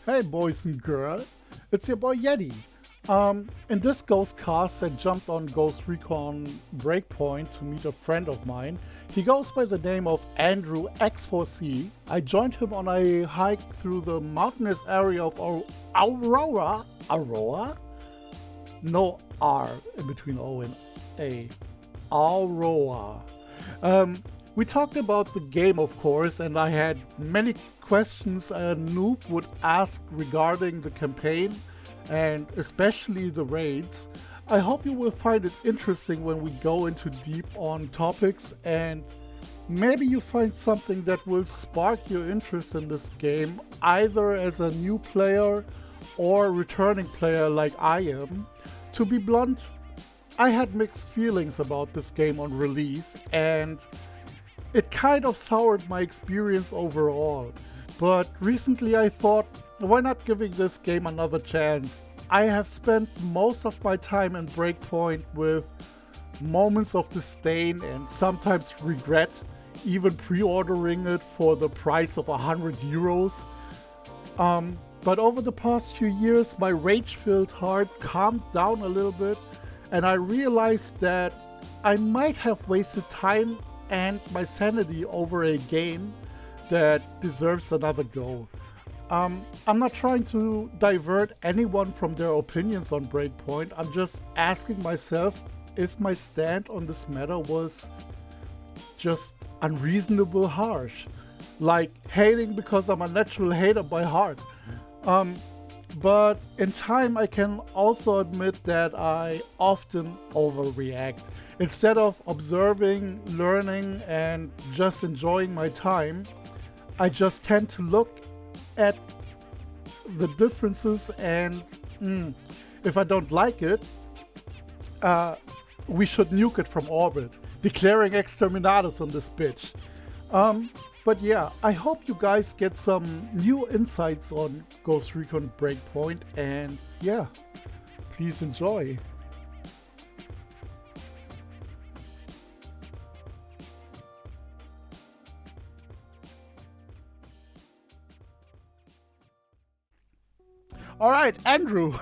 Hey boys and girls, it's your boy Yeti. In this Ghost cast, I jumped on Ghost Recon Breakpoint to meet a friend of mine. He goes by the name of Andrew X4C. I joined him on a hike through the mountainous area of Aurora? No R in between O and A. Aurora. We talked about the game, of course, and I had many questions a noob would ask regarding the campaign and especially the raids. I hope you will find it interesting when we go into deep on topics, and maybe you find something that will spark your interest in this game, either as a new player or returning player like I am. To be blunt, I had mixed feelings about this game on release, and it kind of soured my experience overall. But recently I thought, why not giving this game another chance? I have spent most of my time in Breakpoint with moments of disdain and sometimes regret, even pre-ordering it for the price of 100 euros. But over the past few years, my rage-filled heart calmed down a little bit, and I realized that I might have wasted time and my sanity over a game that deserves another go. I'm not trying to divert anyone from their opinions on Breakpoint. I'm just asking myself if my stand on this matter was just unreasonable harsh. Like hating because I'm a natural hater by heart. But in time I can also admit that I often overreact. Instead of observing, learning, and just enjoying my time, I just tend to look at the differences and if I don't like it, we should nuke it from orbit, declaring exterminatus on this bitch. But yeah, I hope you guys get some new insights on Ghost Recon Breakpoint, and yeah, please enjoy. All right, Andrew.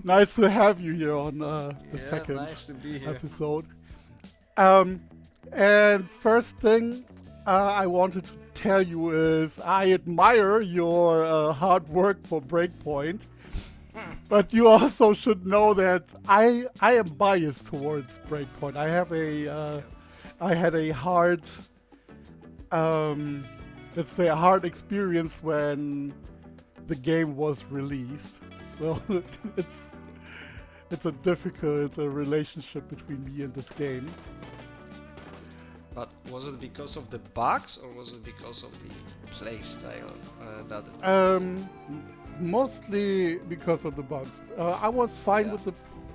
Nice to have you here on the second nice to be here. episode. And first thing I wanted to tell you is I admire your hard work for Breakpoint, but you also should know that I am biased towards Breakpoint. I had a hard, let's say a hard experience when the game was released. So it's a difficult relationship between me and this game. But was it because of the bugs or was it because of the playstyle that mostly because of the bugs. I was fine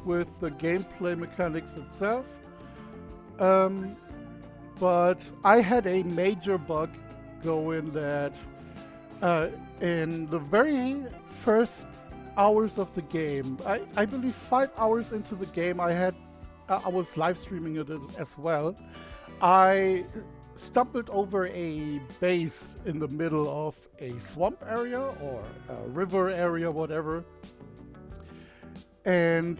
with the gameplay mechanics itself, but I had a major bug going that in the very first hours of the game, I believe 5 hours into the game, I was live streaming it as well. I stumbled over a base in the middle of a swamp area or a river area, whatever. And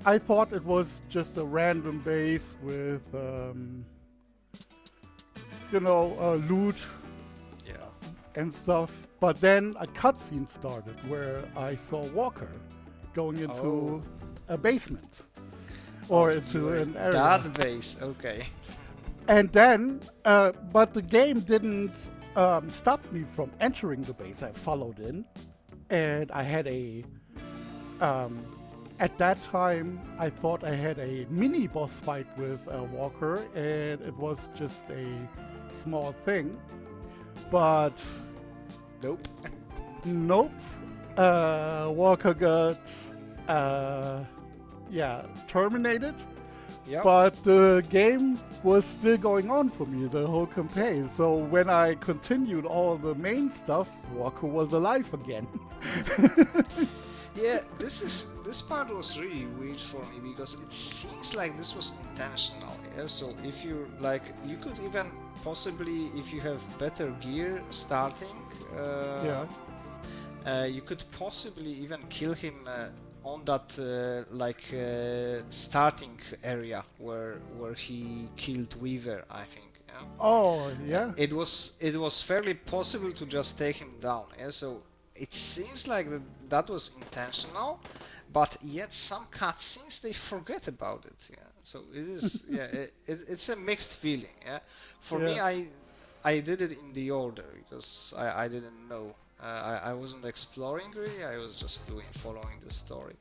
I thought it was just a random base with, loot and stuff. But then a cutscene started where I saw Walker going into a basement or into an area. That base, okay. And then, but the game didn't stop me from entering the base. I followed in, and I had at that time, I thought I had a mini boss fight with Walker, and it was just a small thing. But nope. Walker got, terminated. Yep. But the game was still going on for me, the whole campaign. So when I continued all the main stuff, Walker was alive again. Yeah, this part was really weird for me because it seems like this was intentional. Yeah, so if you you could even possibly, if you have better gear starting, you could possibly even kill him on that starting area where he killed Weaver, I think. Yeah? Oh, yeah. It was fairly possible to just take him down. Yeah? So it seems like that was intentional, but yet some cutscenes they forget about it. Yeah. So it is it's a mixed feeling. Yeah. For me, Yeah. I did it in the order because I didn't know. I wasn't exploring really. I was just following the story.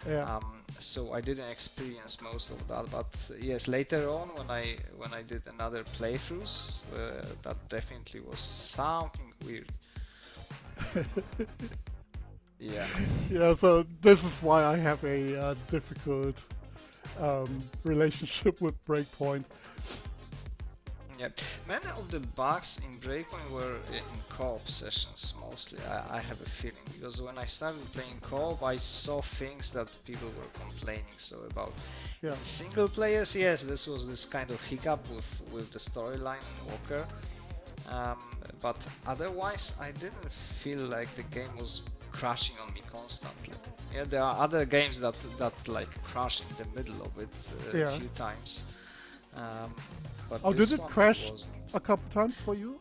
Yeah. So I didn't experience most of that. But yes, later on when I did another playthroughs, that definitely was something weird. Yeah. Yeah, so this is why I have a difficult relationship with Breakpoint. Yeah, many of the bugs in Breakpoint were in co-op sessions mostly. I have a feeling because when I started playing co-op, I saw things that people were complaining so about. Yeah. In single players, yes, this was this kind of hiccup with the storyline in Walker. But otherwise, I didn't feel like the game was crashing on me constantly. Yeah, there are other games that like crash in the middle of it a few times. But Oh, this did it one crash wasn't. a couple times for you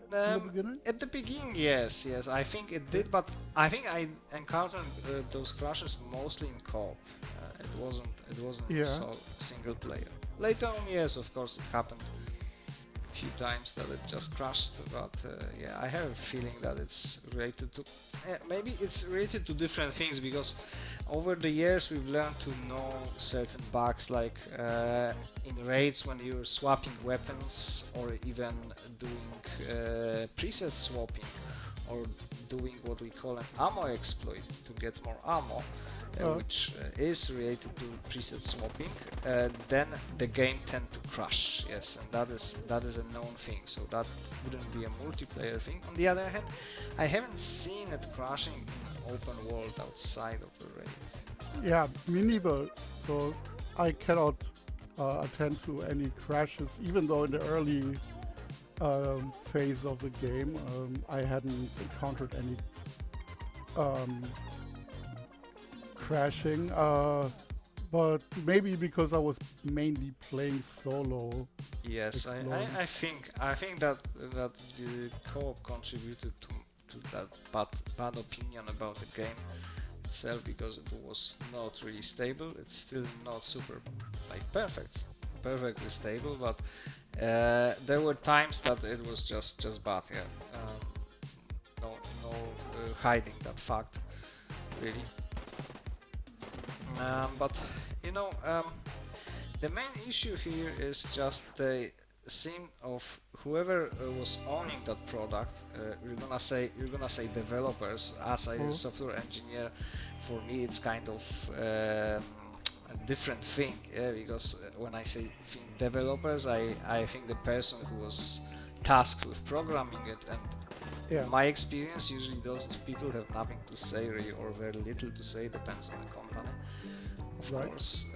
in the beginning? At the beginning, yes, I think it did, but I think I encountered those crashes mostly in co-op. It wasn't single player. Later on, yes, of course, it happened a few times that it just crashed, but yeah, I have a feeling that it's related to maybe it's related to different things because over the years we've learned to know certain bugs like in raids when you're swapping weapons or even doing preset swapping or doing what we call an ammo exploit to get more ammo, which is related to preset swapping, then the game tend to crash. Yes, and that is a known thing, so that wouldn't be a multiplayer thing. On the other hand, I haven't seen it crashing in open world outside of the raid. Yeah, me neither. So I cannot attend to any crashes, even though in the early phase of the game I hadn't encountered any crashing, but maybe because I was mainly playing solo. Yes, I think that the co-op contributed to that bad opinion about the game itself because it was not really stable. It's still not super perfectly stable, but there were times that it was just bad. Yeah, no hiding that fact really. But you know, the main issue here is just the theme of whoever was owning that product. You're gonna say developers. As a software engineer, for me it's kind of a different thing. Yeah, because when I say developers, I think the person who was tasked with programming it, and in my experience, usually those two people have nothing to say really, or very little to say. Depends on the company, of course.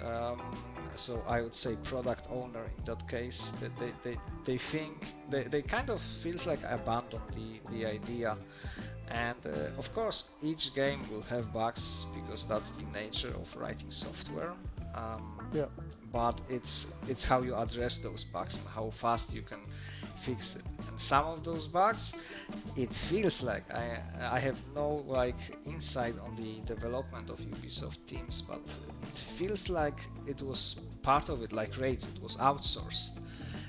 So I would say product owner in that case. That they think they kind of feels like abandon the idea, and of course each game will have bugs because that's the nature of writing software. But it's how you address those bugs and how fast you can fix it. And some of those bugs, it feels like I have no insight on the development of Ubisoft teams, but it feels like it was part of it, like raids, it was outsourced.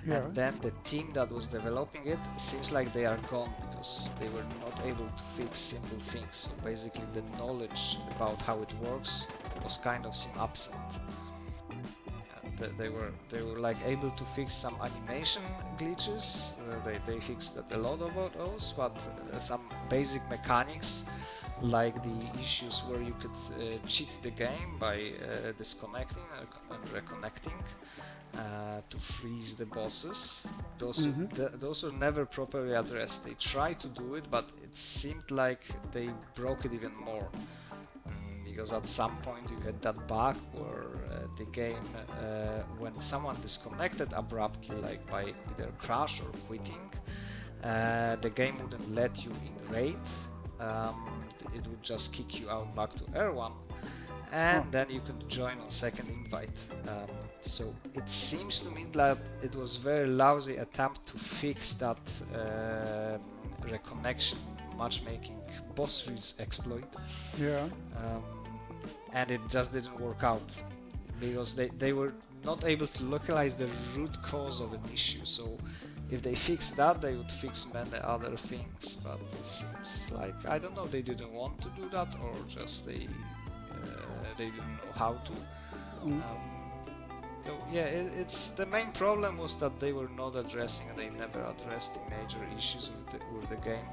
And then the team that was developing it seems like they are gone because they were not able to fix simple things. So basically the knowledge about how it works was kind of seem absent. They were like able to fix some animation glitches. They fixed a lot of those, but some basic mechanics like the issues where you could cheat the game by disconnecting and reconnecting to freeze the bosses. Those were never properly addressed. They tried to do it, but it seemed like they broke it even more. Because at some point you had that bug where the game, when someone disconnected abruptly, like by either crash or quitting, the game wouldn't let you in raid it would just kick you out back to R1, and then you could join on second invite. So it seems to me that it was very lousy attempt to fix that reconnection matchmaking boss freeze exploit. Yeah. And it just didn't work out because they were not able to localize the root cause of an issue. So if they fixed that, they would fix many other things. But it seems like, I don't know, they didn't want to do that, or just they didn't know how to. So yeah, it's the main problem was that they were not addressing, and they never addressed the major issues with the game.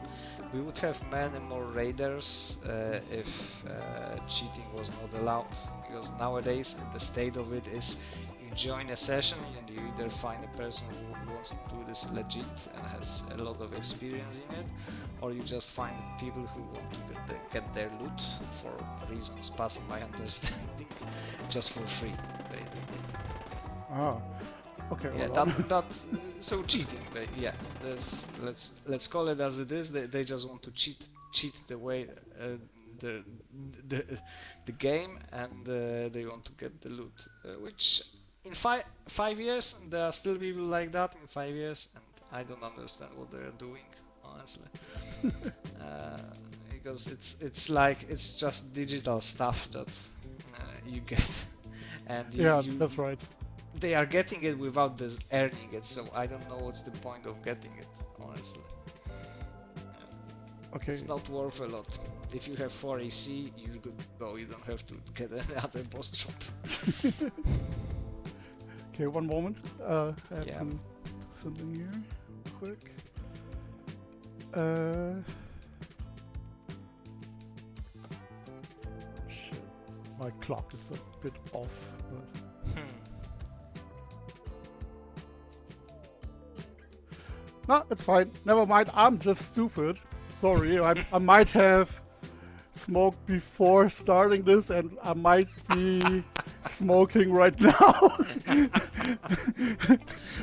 We would have many more raiders if cheating was not allowed, because nowadays the state of it is you join a session and you either find a person who wants to do this legit and has a lot of experience in it, or you just find people who want to get their loot for reasons passing my understanding, just for free, basically. Ah, okay. Yeah, well, so cheating. But yeah, let's call it as it is. They just want to cheat the way the game, and they want to get the loot. Which in 5 years there are still people like that in 5 years, and I don't understand what they are doing, honestly. Because it's like it's just digital stuff that you get, and that's right. They are getting it without this earning it, so I don't know what's the point of getting it, honestly. Okay. It's not worth a lot. If you have 4 AC, you're good to go. You don't have to get any other boss drop. Okay, one moment. I have Yeah. to do something here, quick. Shit. My clock is a bit off, but... No, it's fine. Never mind. I'm just stupid. Sorry. I might have smoked before starting this, and I might be smoking right now.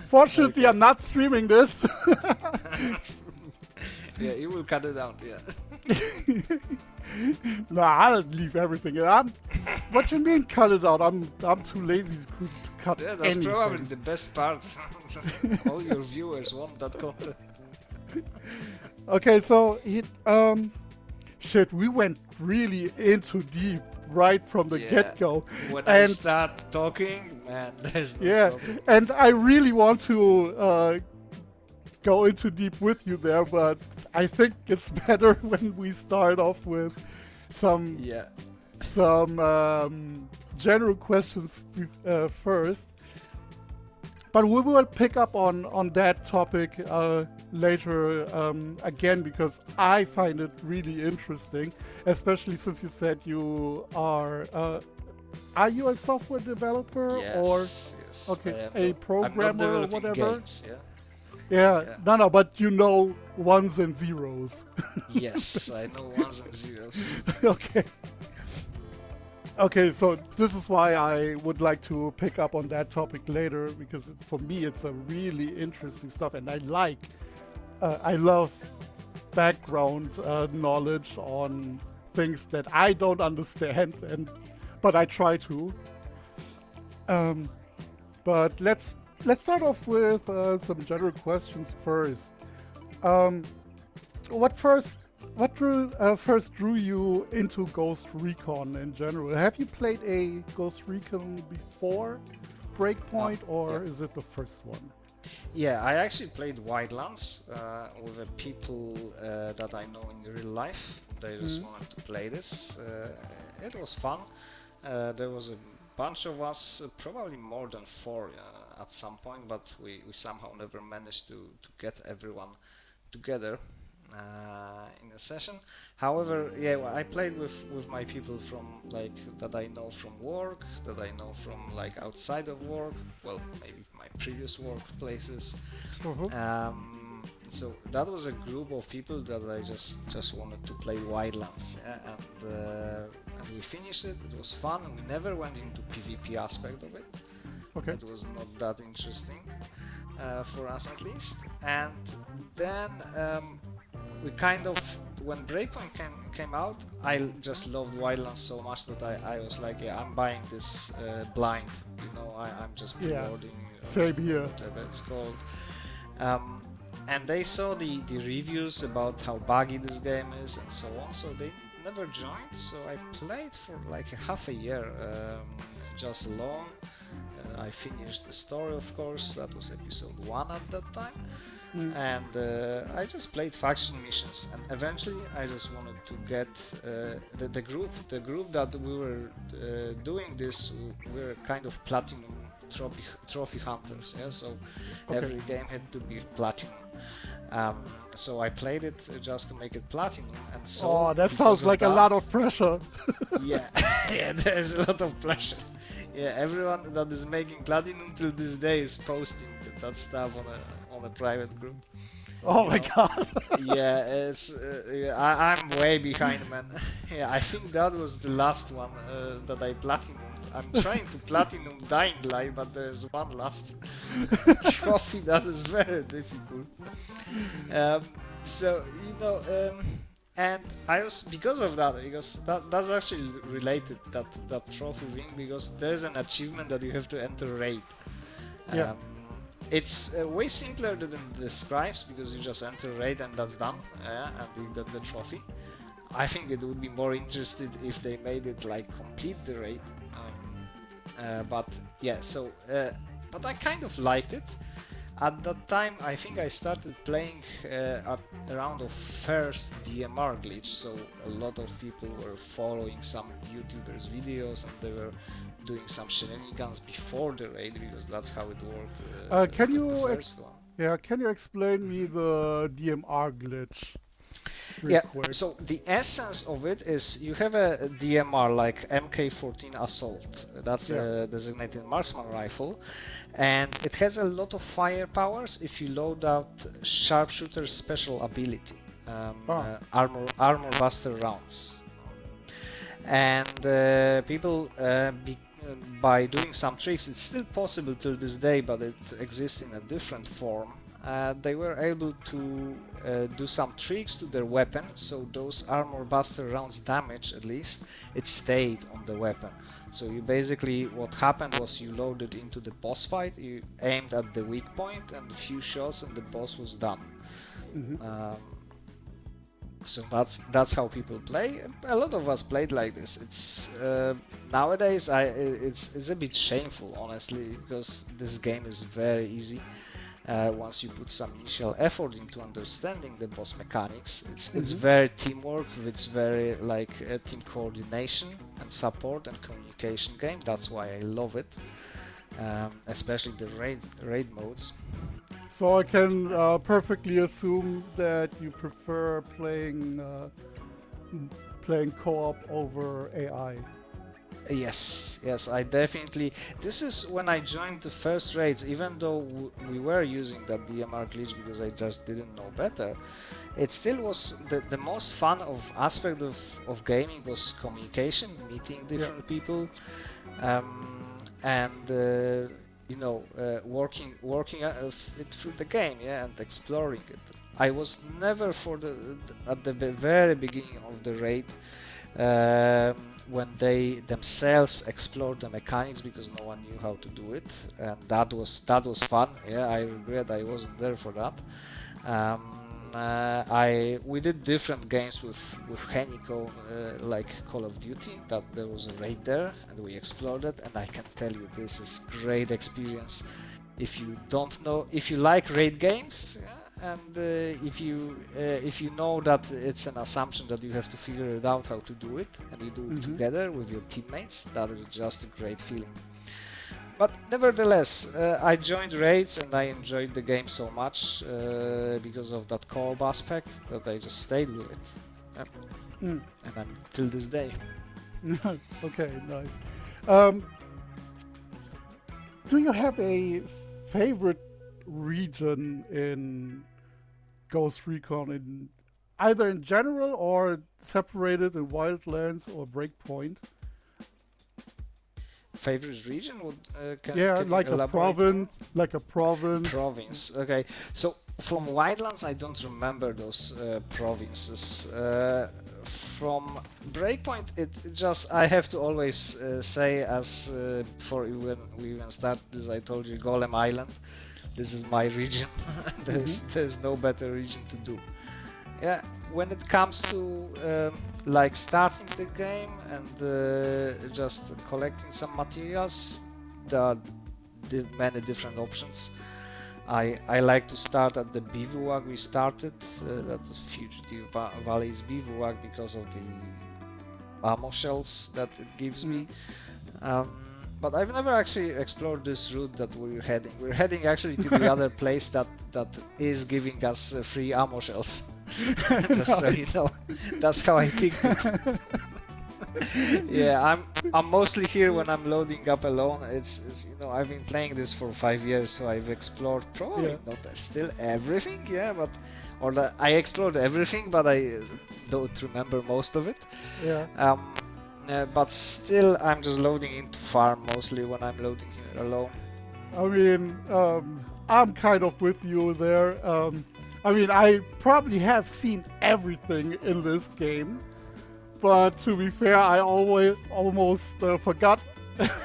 Fortunately, Okay. I'm not streaming this. Yeah, you will cut it out, yeah. No, I'll leave everything in. What you mean cut it out? I'm too lazy to cut Yeah, that's anything. probably the best part. All your viewers want that content. Okay, so shit, we went really into deep right from the get-go. When I start talking, man, there's no stopping. And I really want to go into deep with you there, but I think it's better when we start off with some general questions first. But we will pick up on that topic later again, because I find it really interesting, especially since you said you are you a software developer? Yes, or okay, a programmer or whatever? Games, yeah. No, but you know ones and zeros. Yes, I know ones and zeros. Okay, so this is why I would like to pick up on that topic later, because for me it's a really interesting stuff, and I love background knowledge on things that I don't understand, but I try to. But let's start off with some general questions first. What first drew you into Ghost Recon in general? Have you played a Ghost Recon before Breakpoint, or is it the first one? Yeah, I actually played Wildlands with the people that I know in real life. They just wanted to play this. It was fun. There was a bunch of us, probably more than 4 at some point, but we somehow never managed to get everyone together in a session. However, yeah, I played with my people from that I know from work, that I know from outside of work, well, maybe my previous workplaces. So that was a group of people that I just wanted to play Wildlands, and we finished it. It was fun. We never went into PvP aspect of it. Okay. It was not that interesting for us, at least. And then we kind of when Breakpoint came out, I just loved Wildlands so much that I was like, yeah, I'm buying this blind. I'm just Yeah. pre-ordering Same here. whatever it's called. And they saw the reviews about how buggy this game is and so on, so they never joined. So I played for like half a year, just alone. I finished the story, of course. That was episode 1 at that time. And I just played faction missions, and eventually I just wanted to get the group that we were doing this. We were kind of platinum trophy hunters, yeah. So every game had to be platinum. So I played it just to make it platinum, and so. That sounds like a lot of pressure. Yeah, yeah, there's a lot of pressure. Yeah, everyone that is making platinum till this day is posting that stuff on a private group. Oh my god. Yeah, it's I'm way behind, man. Yeah, I think that was the last one that I platinumed. I'm trying to platinum Dying Light, but there's one last trophy that is very difficult. So and I was because of that, because that's actually related, that trophy thing, because there's an achievement that you have to enter raid. Yeah. It's way simpler than it describes, because you just enter raid and that's done, and you got the trophy. I think it would be more interested if they made it like complete the raid. But yeah, so but I kind of liked it. At that time, I think I started playing at around the first DMR glitch, so a lot of people were following some YouTubers' videos, and they were doing some shenanigans before the raid, because that's how it worked. Can you the first one. Yeah, can you explain me the DMR glitch? Yeah, Quick. so the essence of it is you have a DMR like MK14 Assault, that's a designated marksman rifle, and it has a lot of firepours if you load out sharpshooter's special ability, armor buster rounds. And people, by doing some tricks, it's still possible till this day, but it exists in a different form. They were able to do some tricks to their weapon, so those armor buster rounds damage, at least, it stayed on the weapon. So you basically, what happened was you loaded into the boss fight, you aimed at the weak point, and a few shots and the boss was done. So that's how people play. A lot of us played like this. It's nowadays it's a bit shameful, honestly, because this game is very easy. Once you put some initial effort into understanding the boss mechanics, it's very teamwork, it's very like team coordination and support and communication game. That's why I love it, especially the raid modes. So I can perfectly assume that you prefer playing co-op over AI. Yes, I definitely. This is when I joined the first raids, even though we were using that DMR glitch because I just didn't know better. It still was the most fun aspect of gaming was communication, meeting different people, and working it through the game, and exploring it. I was never at the very beginning of the raid. When they themselves explored the mechanics, because no one knew how to do it, and that was fun. Yeah, I regret I wasn't there for that. We did different games with Heniko, like Call of Duty, that there was a raid there and we explored it, and I can tell you this is great experience. If you like raid games, and if you know that it's an assumption that you have to figure it out how to do it, and you do it together with your teammates, that is just a great feeling. But nevertheless, I joined raids and I enjoyed the game so much because of that co-op aspect that I just stayed with it, and I'm till this day. Okay, nice. Do you have a favorite region in Ghost Recon, either in general or separated in Wildlands or Breakpoint? favorite region? Would can Yeah, you elaborate more? like a province. Province. Okay. So from Wildlands, I don't remember those provinces. From Breakpoint, it just I have to always say, as before we even start this, I told you Golem Island. This is my region. There's no better region to do. Yeah, when it comes to like starting the game and just collecting some materials, there are many different options. I like to start at the bivouac we started, that's Fugitive Valley's bivouac, because of the ammo shells that it gives me. But I've never actually explored this route that we're heading. We're heading actually to the other place that is giving us free ammo shells. Just so you know, that's how I picked it. Yeah, I'm mostly here when I'm loading up alone. It's you know, I've been playing this for 5 years, so I've explored probably not still everything. Yeah, but I explored everything, but I don't remember most of it. Yeah. But still, I'm just loading into farm mostly when I'm loading here alone. I mean, I'm kind of with you there. I mean, I probably have seen everything in this game, but to be fair, I almost forgot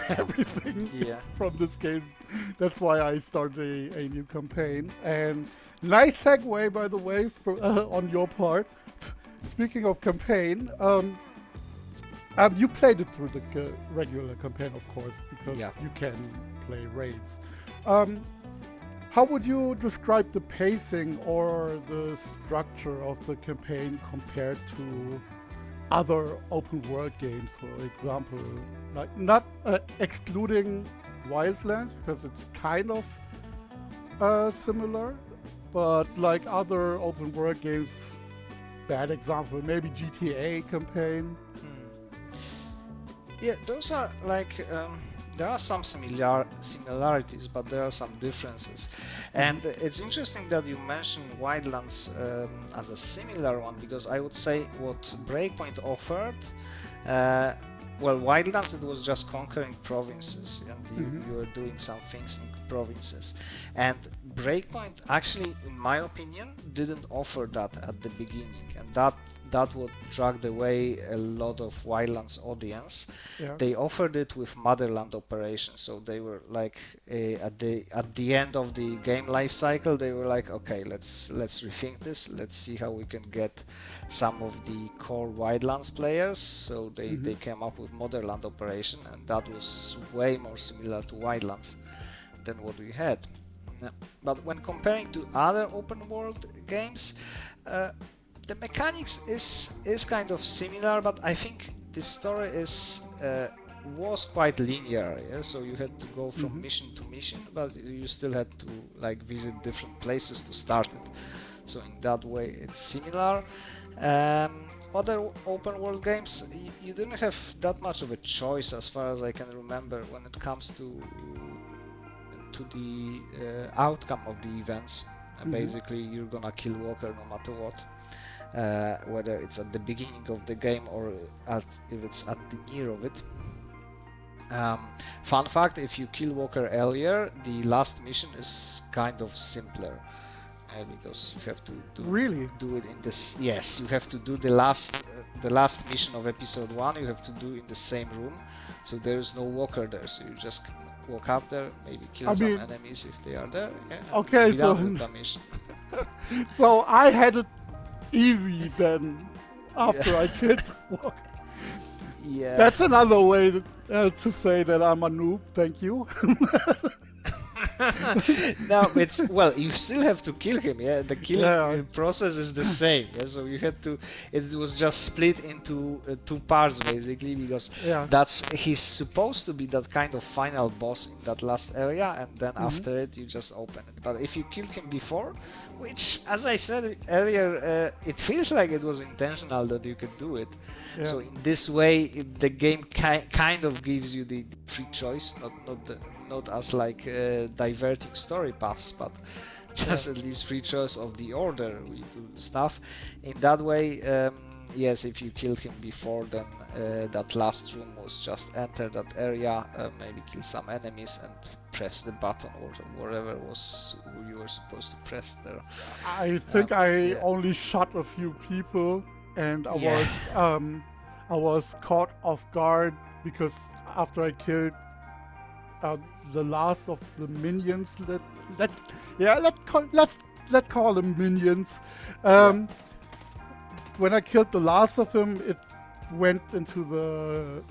everything from this game. That's why I started a new campaign. And nice segue, by the way, on your part. Speaking of campaign, you played it through the regular campaign, of course, because you can play raids. How would you describe the pacing or the structure of the campaign compared to other open world games, for example, like not excluding Wildlands because it's kind of similar, but like other open world games, bad example, maybe GTA campaign. Yeah, those are like there are some similarities, but there are some differences. And it's interesting that you mentioned Wildlands as a similar one, because I would say what Breakpoint offered, well, Wildlands, it was just conquering provinces, and you were doing some things in provinces. And Breakpoint actually, in my opinion, didn't offer that at the beginning, and that what dragged away a lot of Wildlands audience. They offered it with motherland operations, so they were like at the end of the game life cycle, they were like, okay, let's rethink this, let's see how we can get some of the core Wildlands players. So they came up with motherland operation, and that was way more similar to Wildlands than what we had. But when comparing to other open world games, the mechanics is kind of similar, but I think the story was quite linear. Yeah? So you had to go from mission to mission, but you still had to like visit different places to start it. So in that way, it's similar. Other open world games, you didn't have that much of a choice, as far as I can remember, when it comes to the outcome of the events. Basically, you're gonna kill Walker no matter what. Whether it's at the beginning of the game or if it's at the near of it. Fun fact, if you kill Walker earlier, the last mission is kind of simpler, because you have to do it in this. Yes, you have to do the last mission of episode 1. You have to do in the same room, so there is no Walker there. So you just walk up there, maybe kill some enemies if they are there. Okay, so the mission. So I had it easy then after I killed Walker. Yeah. That's another way to say that I'm a noob. Thank you. No, it's well, you still have to kill him. Yeah, the killing process is the same. Yeah, so you had to. It was just split into 2 parts basically, because he's supposed to be that kind of final boss in that last area, and then after it you just open it. But if you killed him before, which, as I said earlier, it feels like it was intentional that you could do it. Yeah. So in this way, the game kind of gives you the free choice, not as like diverting story paths, but just at least free choice of the order we do stuff. In that way, yes, if you killed him before, then that last room was just enter that area, maybe kill some enemies and press the button or whatever was you were supposed to press there. I think I yeah. only shot a few people, and Yeah. I was caught off guard because after I killed uh, the last of the minions, let yeah let's call them minions. Yeah. When I killed the last of them, it went into the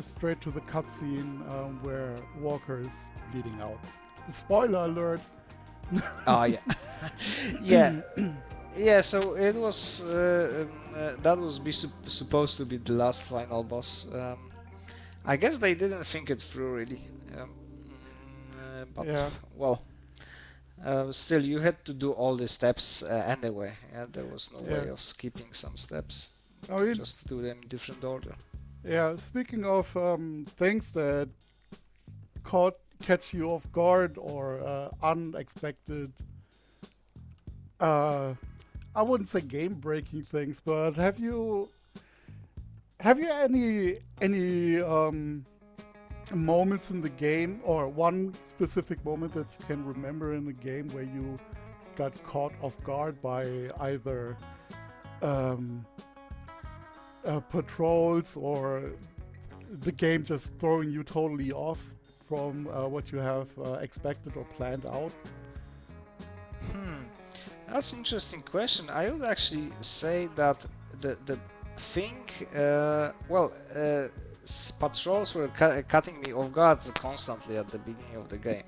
straight to the cutscene where Walker is bleeding out. Spoiler alert. Oh yeah. Yeah. Yeah, so it was that was supposed to be the last final boss. I guess they didn't think it through really. But Yeah. well, still you had to do all the steps anyway. Yeah, there was no way Yeah. of skipping some steps. Oh, Just do them in different order. yeah. Speaking of things that catch you off guard or unexpected, I wouldn't say game-breaking things, but have you any moments in the game or one specific moment that you can remember in the game where you got caught off guard by either patrols or the game just throwing you totally off from what you have expected or planned out? That's an interesting question. I would actually say that the thing, patrols were cutting me off guard constantly at the beginning of the game.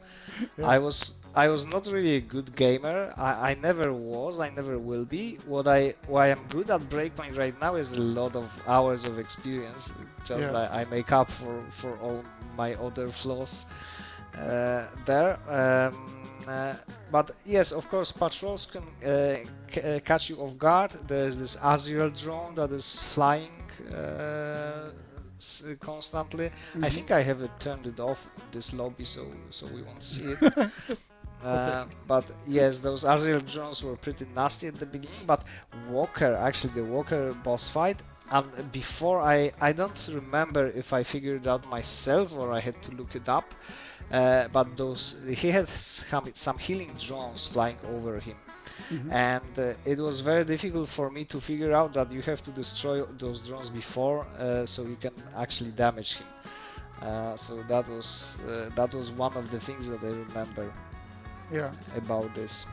Yeah. I was not really a good gamer. I never was. I never will be. Why I'm good at Breakpoint right now is a lot of hours of experience. Just Yeah. I make up for all my other flaws there. But yes, of course, patrols can catch you off guard. There is this Azrael drone that is flying constantly. I think I have turned it off in this lobby, so we won't see it. But yes, those Azrael drones were pretty nasty at the beginning. But the Walker boss fight, and before I don't remember if I figured it out myself or I had to look it up. But he had some healing drones flying over him, and it was very difficult for me to figure out that you have to destroy those drones before, so you can actually damage him. So that was one of the things that I remember. Yeah. About this.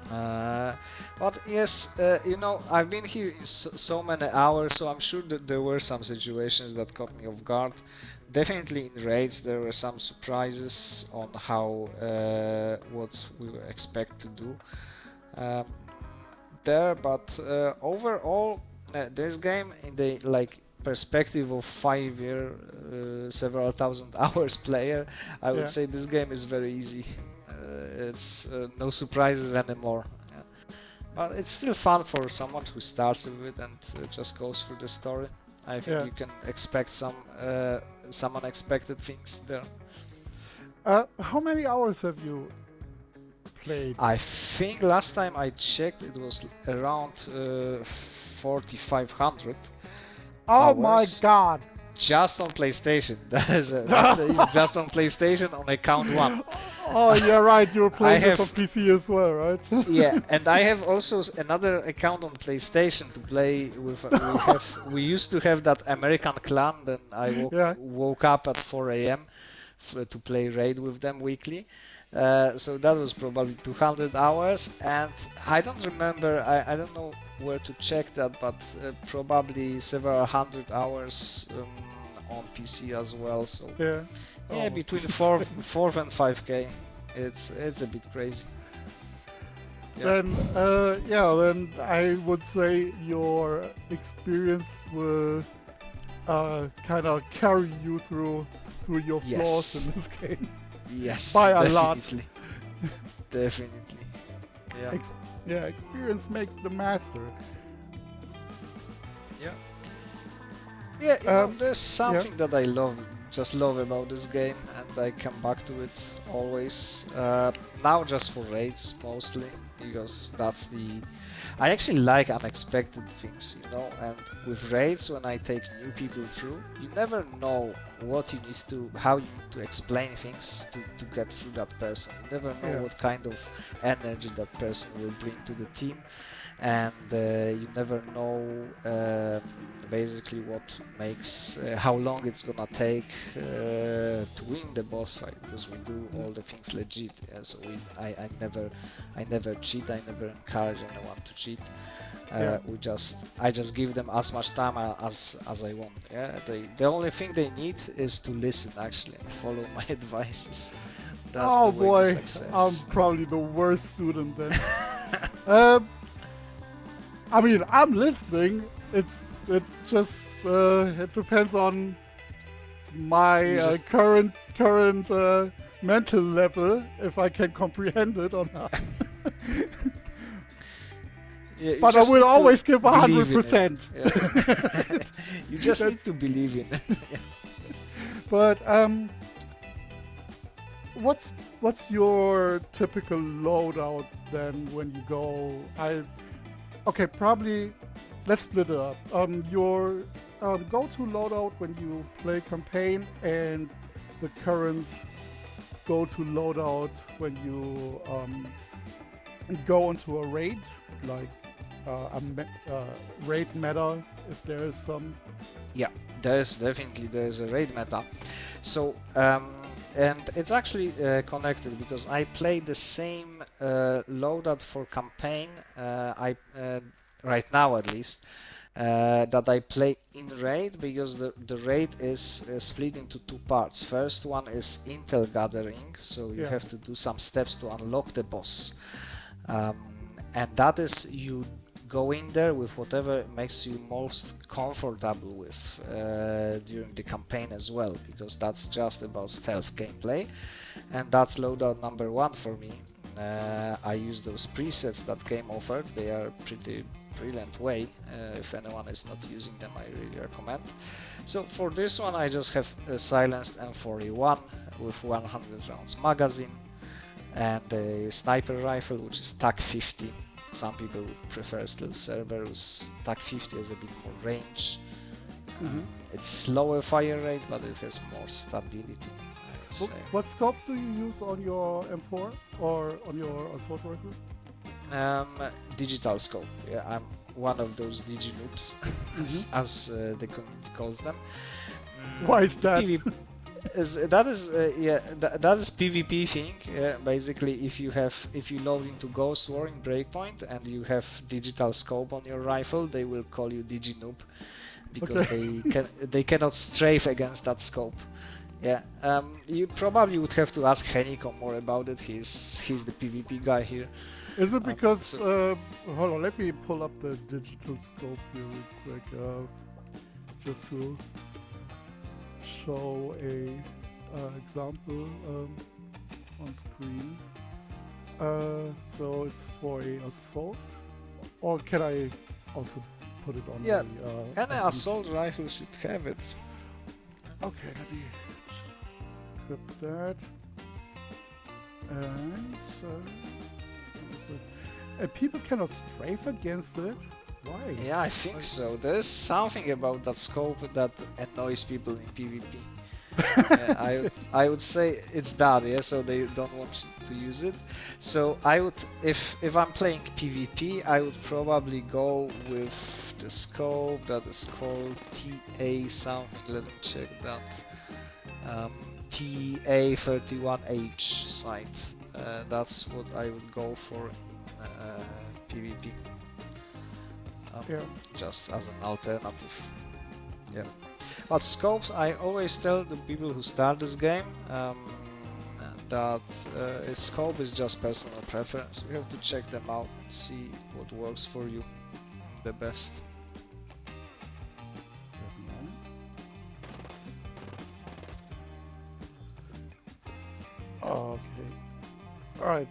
But yes, I've been here in so many hours, so I'm sure that there were some situations that caught me off guard. Definitely in raids there were some surprises on how what we were expect to do there, but overall this game in the perspective of 5-year several thousand hours player, I would say this game is very easy. It's no surprises anymore. Yeah. But it's still fun for someone who starts with it and just goes through the story. I think you can expect some unexpected things there. How many hours have you played? I think last time I checked it was around 4,500 hours. My god! Just on PlayStation. That's just on PlayStation on account 1. Oh, yeah, right. You're playing this on PC as well, right? Yeah, and I have also another account on PlayStation to play with. We used to have that American clan. Then I woke up at 4 a.m. To play raid with them weekly. So that was probably 200 hours, and I don't remember. I don't know where to check that, but probably several hundred hours on PC as well. So between 4 and 5K. It's a bit crazy. Yeah. Then I would say your experience will kind of carry you through your flaws in this game. Yes, by a definitely. lot. Definitely. Yeah. Experience makes the master. Yeah. Yeah, there's something that I love about this game, and I come back to it always. Now just for raids mostly. because that's the. I actually like unexpected things, you know. And with raids, when I take new people through, you never know what you need to, how you need to explain things to get through that person. You never know what kind of energy that person will bring to the team, and you never know basically what makes how long it's gonna take to win the boss fight, because we do all the things legit. So I never cheat. I never encourage anyone to cheat. I just give them as much time as I want. Yeah, the only thing they need is to listen actually and follow my advices. That's oh the way boy, to success. I'm probably the worst student then. I mean, I'm listening. It just it depends on my current mental level, if I can comprehend it or not. Yeah, but I will always give 100%. Yeah. You just need to believe in it. Yeah. But what's your typical loadout then when you go? Okay, probably let's split it up. Your go-to loadout when you play campaign, and the current go-to loadout when you go into a raid, like a raid meta, if there is some. Yeah, there's a raid meta. So and it's actually connected, because I play the same loadout for campaign. Right now at least. That I play in raid, because the raid is split into two parts. First one is intel gathering, so you have to do some steps to unlock the boss, and that is you go in there with whatever makes you most comfortable with during the campaign as well, because that's just about stealth gameplay, and that's loadout number one for me. I use those presets that came offered. They are pretty brilliant way. If anyone is not using them, I really recommend. So for this one, I just have a silenced M41 with 100 rounds magazine, and a sniper rifle, which is TAC 50. Some people would prefer still Cerberus. TAC 50 has a bit more range. It's slower fire rate, but it has more stability. What scope do you use on your M4 or on your assault rifle? Digital scope. Yeah, I'm one of those digi noobs, as the community calls them. Why is that? That is PvP thing. Yeah, basically, if you load into Ghost War in Breakpoint and you have digital scope on your rifle, they will call you digi noob, because they cannot strafe against that scope. Yeah, you probably would have to ask Heniko more about it. He's the PvP guy here. Is it because? Hold on, let me pull up the digital scope here real quick, just to show a example on screen. So it's for a assault, or can I also put it on? Yeah, any assault rifle should have it. Okay, let me equip that. And people cannot strafe against it. Why? Yeah, I think so. There is something about that scope that annoys people in PvP. I would say it's that, yeah. So they don't want to use it. So I would, if I'm playing PvP, I would probably go with the scope that is called TA something. Let me check that. TA31H sight. That's what I would go for in PvP. Just as an alternative. Yeah. But scopes, I always tell the people who start this game that scope is just personal preference. You have to check them out and see what works for you the best. Okay. All right.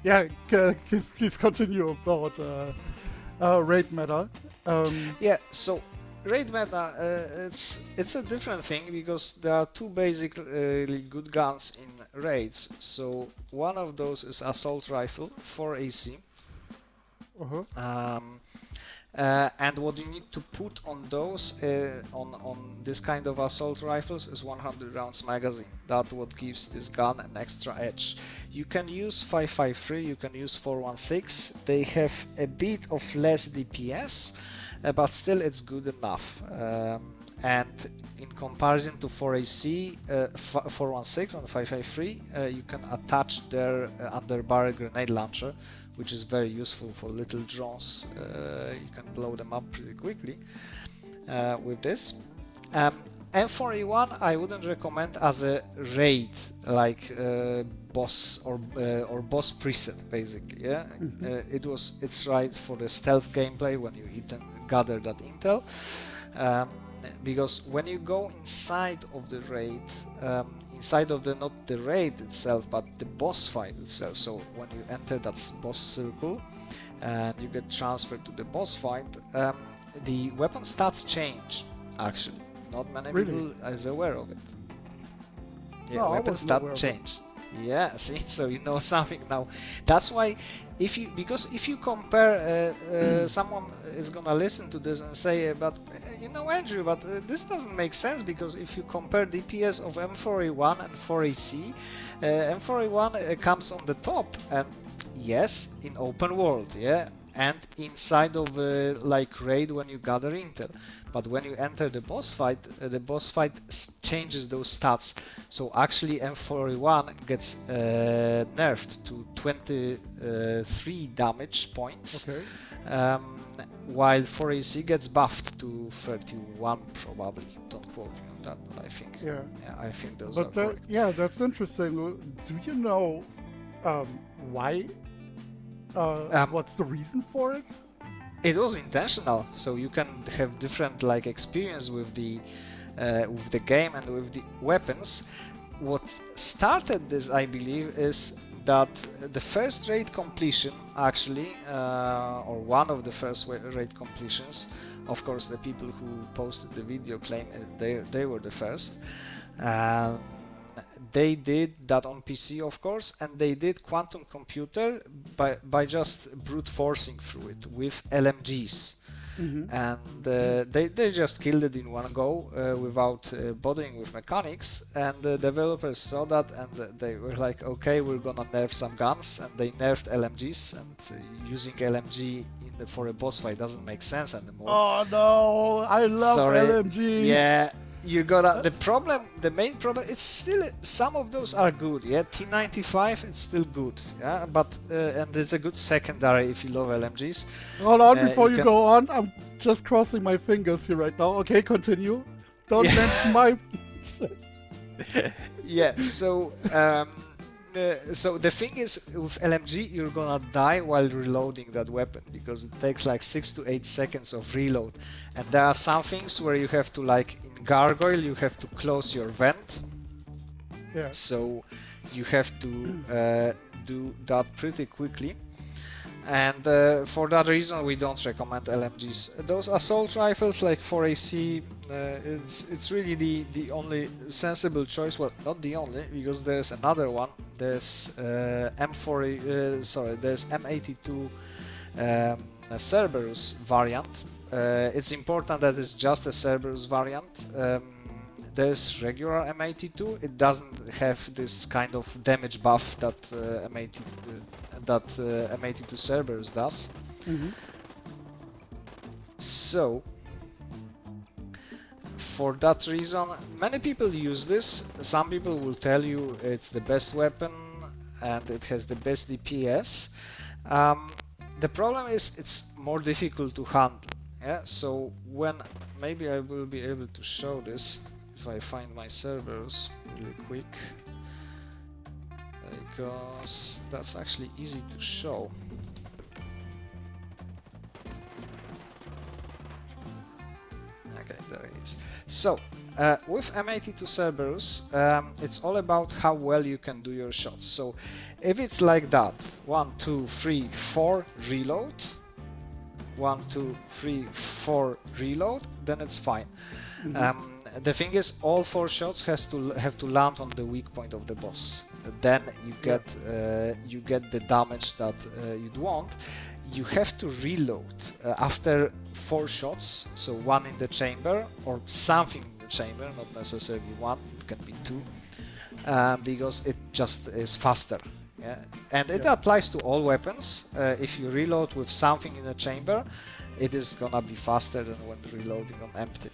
Yeah. Please continue about raid meta. Yeah. So raid meta, it's a different thing because there are two basically good guns in raids. So one of those is assault rifle 4 AC. And what you need to put on those, on this kind of assault rifles, is 100 rounds magazine. That's what gives this gun an extra edge. You can use 5.53, you can use 4.16. They have a bit of less DPS, but still it's good enough. And in comparison to 4AC, 4.16 and 5.53, you can attach their underbarrel grenade launcher, which is very useful for little drones. You can blow them up pretty quickly with this. M4A1 I wouldn't recommend as a raid, like boss or boss preset, basically. Yeah, it's right for the stealth gameplay when you gather that intel. Because when you go inside of the raid, inside of not the raid itself, but the boss fight itself. So when you enter that boss circle and you get transferred to the boss fight, the weapon stats change. Actually, not many people is aware of it. Yeah, weapon stats change. Yeah, see, so you know something now. That's why, if you compare, someone is gonna listen to this and say, but you know, Andrew, but this doesn't make sense, because if you compare DPS of M4A1 and 4AC, M4A1 comes on the top, and yes, in open world, yeah, and inside of like raid when you gather intel. But when you enter the boss fight changes those stats. So actually M4A1 gets nerfed to 23 damage points, while 4AC gets buffed to 31 probably. Don't quote me on that, but I think I think those are correct. Yeah, that's interesting. Do you know why? What's the reason for it? It was intentional, so you can have different like experience with the game and with the weapons. What started this, I believe, is that the first raid completion, actually, or one of the first raid completions. Of course, the people who posted the video claim they were the first. They did that on PC, of course, and they did quantum computer by just brute forcing through it with LMGs. And they just killed it in one go without bothering with mechanics, and the developers saw that and they were like, okay, we're gonna nerf some guns, and they nerfed LMGs, and using LMG for a boss fight doesn't make sense anymore. Oh no, I love LMGs. Yeah. You got the main problem, it's still, some of those are good, yeah, T95 it's still good, yeah, but, and it's a good secondary if you love LMGs. Hold on, before you go on, I'm just crossing my fingers here right now. Okay, continue. Don't mention my... Yeah, so the thing is, with LMG you're gonna die while reloading that weapon, because it takes like 6 to 8 seconds of reload, and there are some things where you have to, like in Gargoyle, you have to close your vent. Yeah. So you have to do that pretty quickly, and for that reason we don't recommend LMGs. Those assault rifles like 4AC, it's really the only sensible choice. Well, not the only, because there's another one. There's there's M82 Cerberus variant. It's important that it's just a Cerberus variant. There's regular M82. It doesn't have this kind of damage buff that M82 Cerberus does. So for that reason, many people use this. Some people will tell you it's the best weapon and it has the best DPS. The problem is it's more difficult to handle. Yeah, so when maybe I will be able to show this if I find my servers really quick, because that's actually easy to show. Okay, there it is. So with M82 Cerberus, it's all about how well you can do your shots. So if it's like that, 1, 2, 3, 4 reload, 1, 2, 3, 4 reload, then it's fine. The thing is, all 4 shots have to land on the weak point of the boss. Then you get the damage that you'd want. You have to reload after 4 shots, so 1 in the chamber or something in the chamber, not necessarily 1. It can be 2, because it just is faster. Yeah, and it applies to all weapons. If you reload with something in the chamber, it is gonna be faster than when reloading on empty.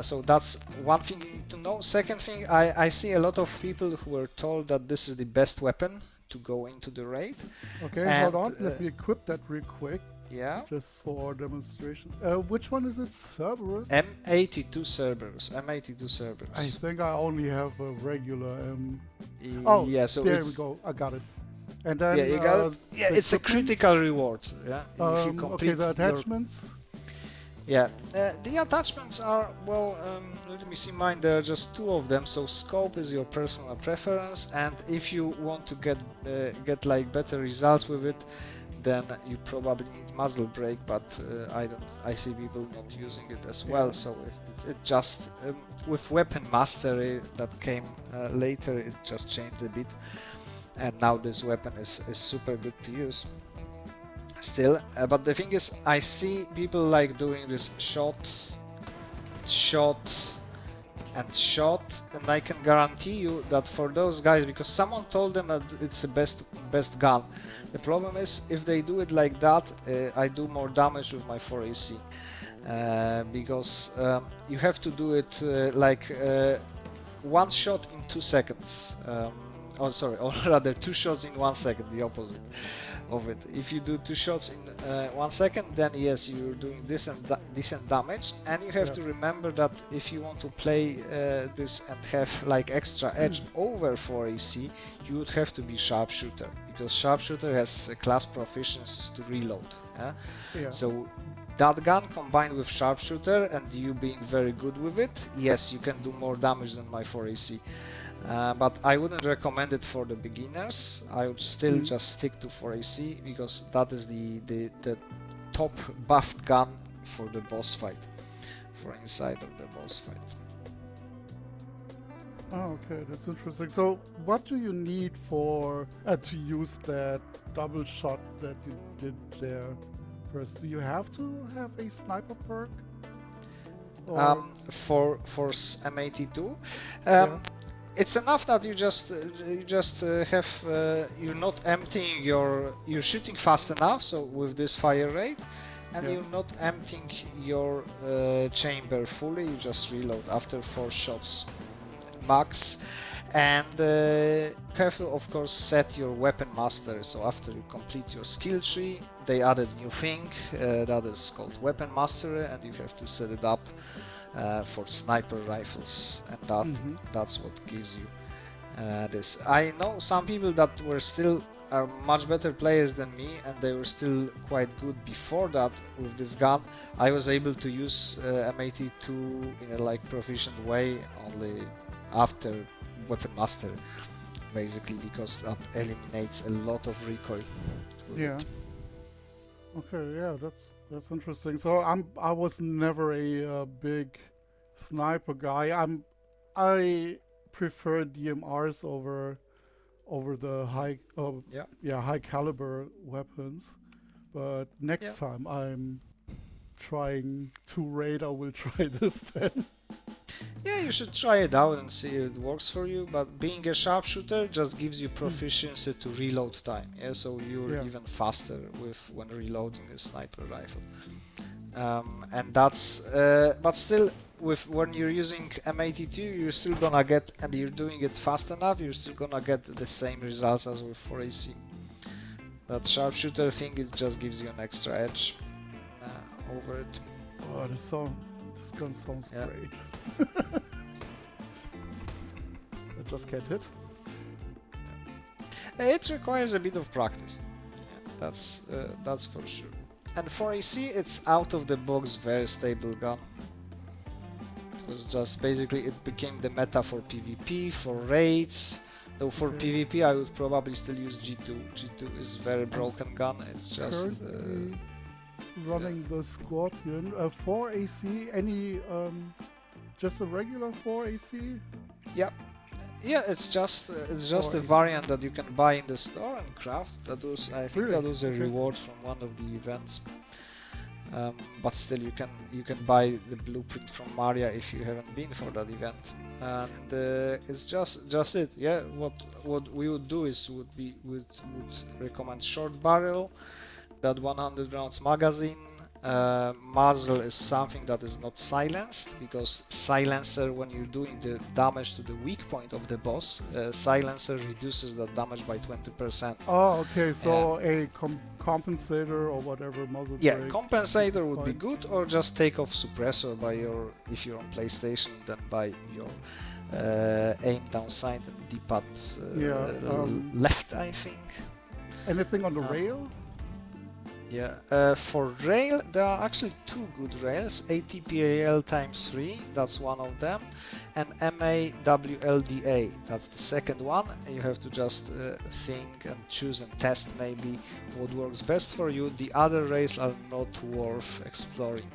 So that's one thing you need to know. Second thing, I see a lot of people who were told that this is the best weapon to go into the raid. Okay, and, hold on. Let me equip that real quick. Yeah. Just for demonstration. Which one is it? Cerberus? M82 Cerberus. M82 Cerberus. I think I only have a regular Yeah, so there we go. I got it. And then you got it. Yeah, it's a critical reward. Yeah, if you complete okay, the attachments. Yeah, the attachments are, well, let me see mine, there are just 2 of them, so scope is your personal preference, and if you want to get like better results with it, then you probably need muzzle brake, but I see people not using it as well, so it just, with weapon mastery that came later, it just changed a bit, and now this weapon is super good to use. Still, but the thing is, I see people like doing this shot, and I can guarantee you that for those guys, because someone told them that it's the best gun. The problem is, if they do it like that, I do more damage with my 4AC, because you have to do it like 1 shot in 2 seconds. Or rather 2 shots in 1 second, the opposite of it. If you do 2 shots in 1 second, then yes, you're doing decent damage, and you have to remember that if you want to play this and have like extra edge over 4AC, you would have to be sharpshooter, because sharpshooter has class proficiencies to reload. So that gun combined with sharpshooter and you being very good with it, yes, you can do more damage than my 4AC. But I wouldn't recommend it for the beginners. I would still just stick to 4AC, because that is the top buffed gun for the boss fight, for inside of the boss fight. Oh, okay, that's interesting. So what do you need for to use that double shot that you did there first? Do you have to have a sniper perk? For M82? It's enough that you just have you're not emptying you're shooting fast enough, so with this fire rate, and you're not emptying your chamber fully. You just reload after 4 shots max, and you have to of course set your weapon master. So after you complete your skill tree, they added a new thing that is called weapon mastery, and you have to set it up for sniper rifles, and that's what gives you this. I know some people that are much better players than me, and they were still quite good before that with this gun. I was able to use M82 in a like proficient way only after weapon master, basically, because that eliminates a lot of recoil. Okay, that's interesting. So I was never a big sniper guy. I prefer DMRs over the high caliber weapons. But next time I'm trying to raid, I will try this then. Yeah, you should try it out and see if it works for you, but being a sharpshooter just gives you proficiency to reload time, so you're even faster when reloading a sniper rifle. And that's, but still, when you're using M82, you're still gonna get, and you're doing it fast enough, you're still gonna get the same results as with 4AC. That sharpshooter thing, it just gives you an extra edge over it. Oh, this gun sounds great. I just can't hit. It requires a bit of practice. That's for sure. And for AC, it's out of the box, very stable gun. It was just basically, it became the meta for PvP, for raids. Though for PvP, I would probably still use G2. G2 is very broken gun. It's just running the Scorpion. 4 AC, any just a regular 4 AC? Yeah. Yeah, it's just a Or- variant that you can buy in the store and craft. That was, I think, Really? that was a Okay. reward from one of the events. But still, you can buy the blueprint from Maria if you haven't been for that event. And it's just it. Yeah, what we would do is would recommend short barrel, that 100 rounds magazine. Muzzle is something that is not silenced, because silencer, when you're doing the damage to the weak point of the boss, silencer reduces that damage by 20%. Oh, okay. So a compensator or whatever muzzle Yeah, brake. compensator would be Fine. good, or just take off suppressor by your, if you're on PlayStation, then by your aim down sight and D-pad left, I think. Anything on the rail? Yeah, for rail, there are actually two good rails, ATPAL times 3, that's one of them, and MAWLDA, that's the second one. You have to just think and choose and test maybe what works best for you. The other rails are not worth exploring,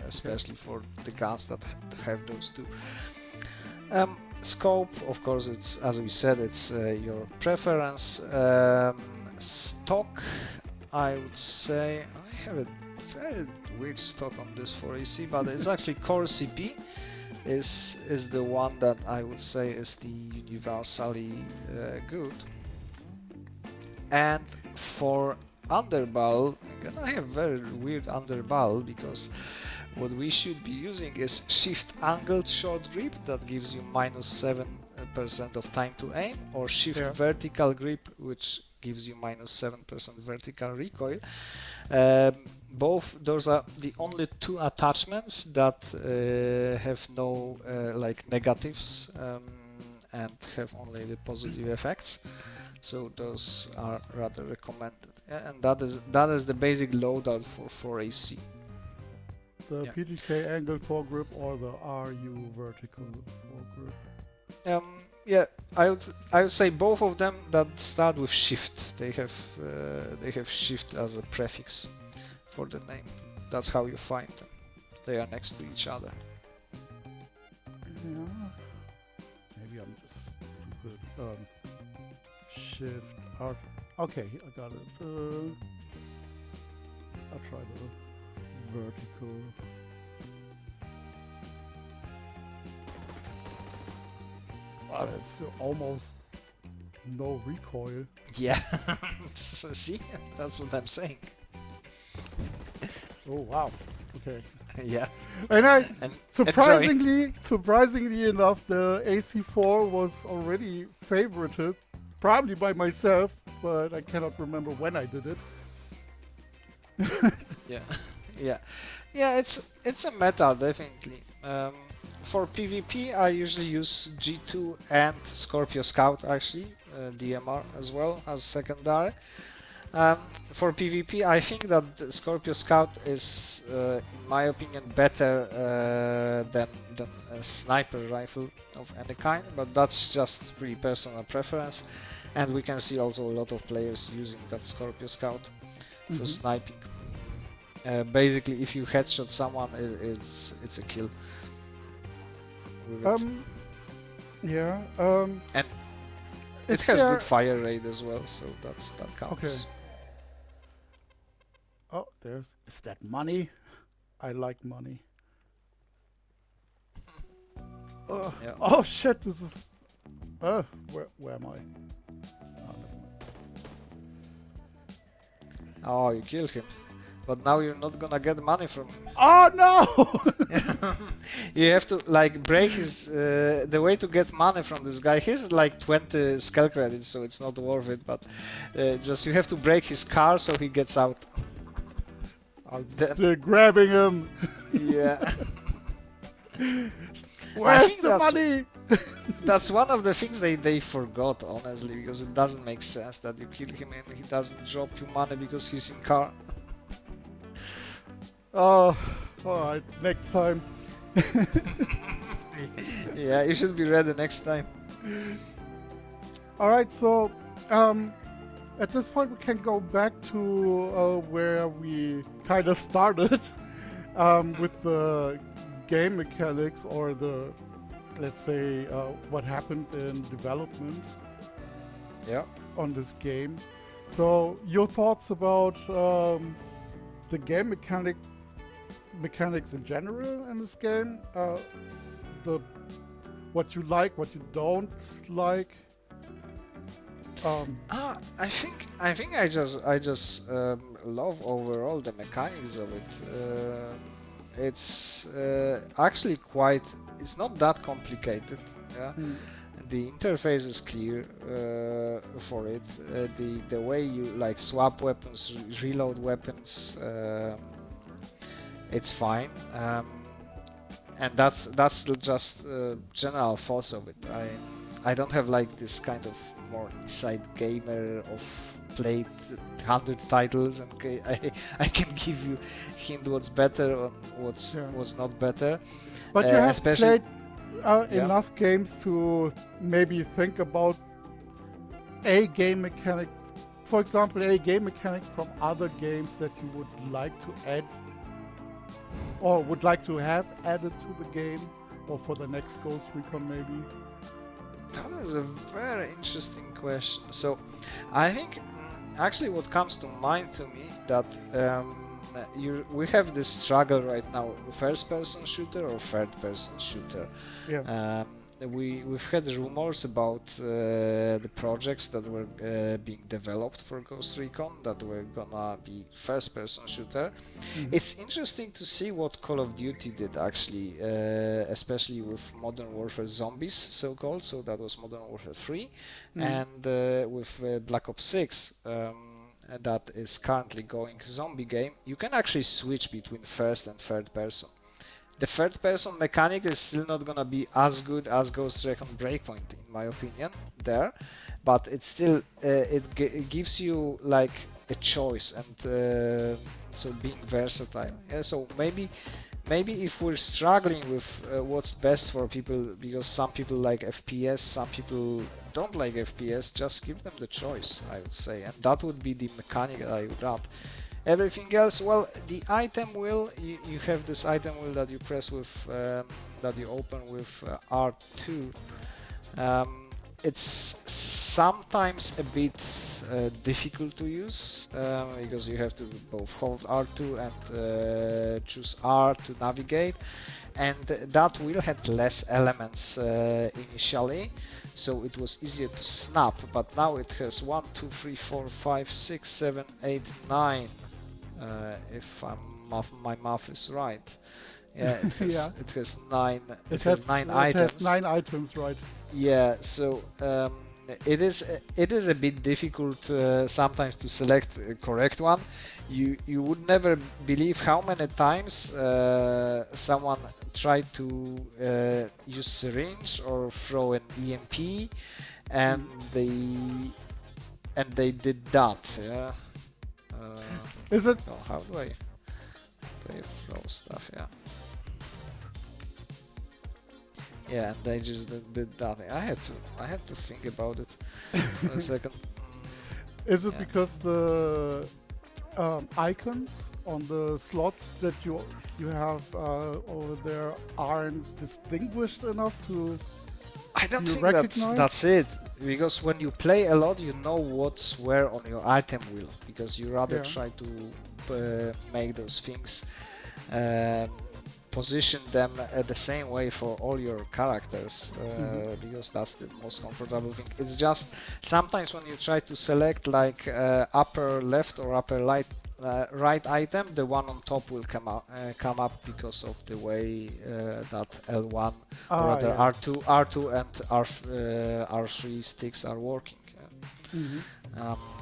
especially for the guns that have those two. Scope, of course, it's, as we said, it's your preference. Stock, I would say I have a very weird stock on this for AC, but it's actually Core CP is the one that I would say is the universally good. And for underbarrel, again, I have very weird underbarrel, because what we should be using is shift angled short grip that gives you -7% of time to aim, or shift vertical grip, which gives you -7% vertical recoil. Both those are the only two attachments that have no like negatives and have only the positive effects. So those are rather recommended. Yeah, and that is the basic loadout for AC. The PGK angle foregrip or the RU vertical foregrip? Yeah, I would say both of them that start with shift. They have shift as a prefix for the name. That's how you find them. They are next to each other. Yeah. Maybe I'm just too good. Shift R. Okay, I got it. I'll try the vertical. Wow, that's almost no recoil. Yeah. See, that's what I'm saying. Oh wow. Okay. Yeah. And surprisingly enough, the AC4 was already favorited, probably by myself, but I cannot remember when I did it. Yeah. It's a meta, definitely. For PvP, I usually use G2 and Scorpio Scout, actually, DMR as well as secondary. For PvP, I think that Scorpio Scout is, in my opinion, better than a sniper rifle of any kind, but that's just pretty personal preference. And we can see also a lot of players using that Scorpio Scout for sniping. Basically, if you headshot someone, it's a kill. Yeah. And it has good fire rate as well, so that counts. Okay. Oh, is that money? I like money. Yeah. Oh shit! This is. Where am I? Oh, never mind. Oh, you killed him. But now you're not gonna get money from him. Oh no! You have to like break his. The way to get money from this guy, he's like 20 skull credits, so it's not worth it. But just you have to break his car so he gets out. They're grabbing him. Yeah. Where's the money? That's one of the things they forgot, honestly, because it doesn't make sense that you kill him and he doesn't drop you money because he's in car. Oh, alright, next time. Yeah, you should be ready next time. Alright, so at this point we can go back to where we kind of started with the game mechanics, or the, let's say, what happened in development on this game. So your thoughts about the game mechanics in general in this game, the what you like, what you don't like. I think I just love overall the mechanics of it. It's actually quite. It's not that complicated. Yeah. The interface is clear for it. The way you like swap weapons, reload weapons, it's fine. And that's just general thoughts of it. I don't have like this kind of more inside gamer of played 100 titles and I can give you hint what's better or what's not better. But you have played enough games to maybe think about a game mechanic, for example, a game mechanic from other games that you would like to add or would like to have added to the game, or for the next Ghost Recon maybe. That is a very interesting question. So I think actually what comes to mind to me that we have this struggle right now, first-person shooter or third-person shooter. Yeah. We've had rumors about the projects that were being developed for Ghost Recon that were gonna be first-person shooter. It's interesting to see what Call of Duty did actually, especially with Modern Warfare Zombies, so-called. So that was Modern Warfare 3, and with Black Ops 6. That is currently going zombie game. You can actually switch between first and third person. The third person mechanic is still not gonna be as good as Ghost Recon Breakpoint in my opinion there, but it's still it gives you like a choice, and so being versatile. Yeah, so maybe if we're struggling with what's best for people, because some people like FPS, some people don't like FPS, just give them the choice, I would say, and that would be the mechanic that I would add. Everything else, well, the item wheel, you have this item wheel that you press with, that you open with R2. It's sometimes a bit difficult to use because you have to both hold R2 and choose R to navigate, and that wheel had less elements initially, so it was easier to snap, but now it has 1, 2, 3, 4, 5, 6, 7, 8, 9. If my math is right. Yeah, it has nine. It has 9 items. It has 9 items, right? Yeah, so it is a bit difficult sometimes to select a correct one. You would never believe how many times someone tried to use syringe or throw an EMP, and they did that. Yeah. Is it? Oh, how do I throw stuff? Yeah. Yeah, and they just did that. I had to think about it for a second. Is it because the icons on the slots that you have over there aren't distinguished enough to? I don't think that's it. Because when you play a lot, you know what's where on your item wheel, because you rather try to make those things position them the same way for all your characters, because that's the most comfortable thing. It's just sometimes when you try to select like upper left or upper right item, the one on top will come up because of the way that L1 or rather R2 and R3 sticks are working.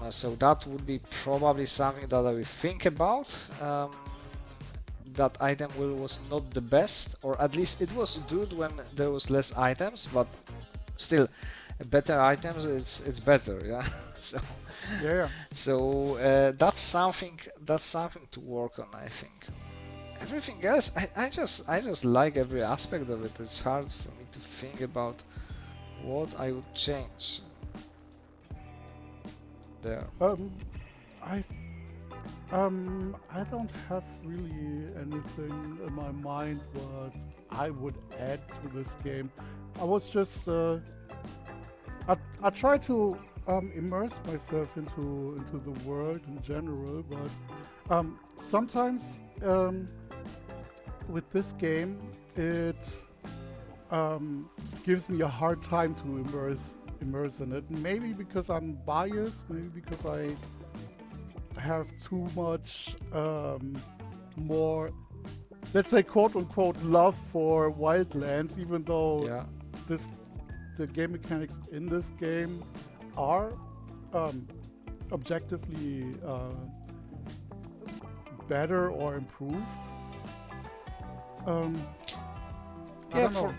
So that would be probably something that I will think about. That item wheel was not the best, or at least it was good when there was less items, but still better items, it's better. Yeah. So that's something to work on, I think. Everything else, I just like every aspect of it. It's hard for me to think about what I would change. there? I I don't have really anything in my mind what I would add to this game. I was just I try to immerse myself into the world in general, but sometimes with this game it gives me a hard time to immerse in it. Maybe because I'm biased, maybe because I have too much more, let's say, quote unquote, love for Wildlands, even though Yeah. the game mechanics in this game are objectively better or improved. I Yeah, don't know.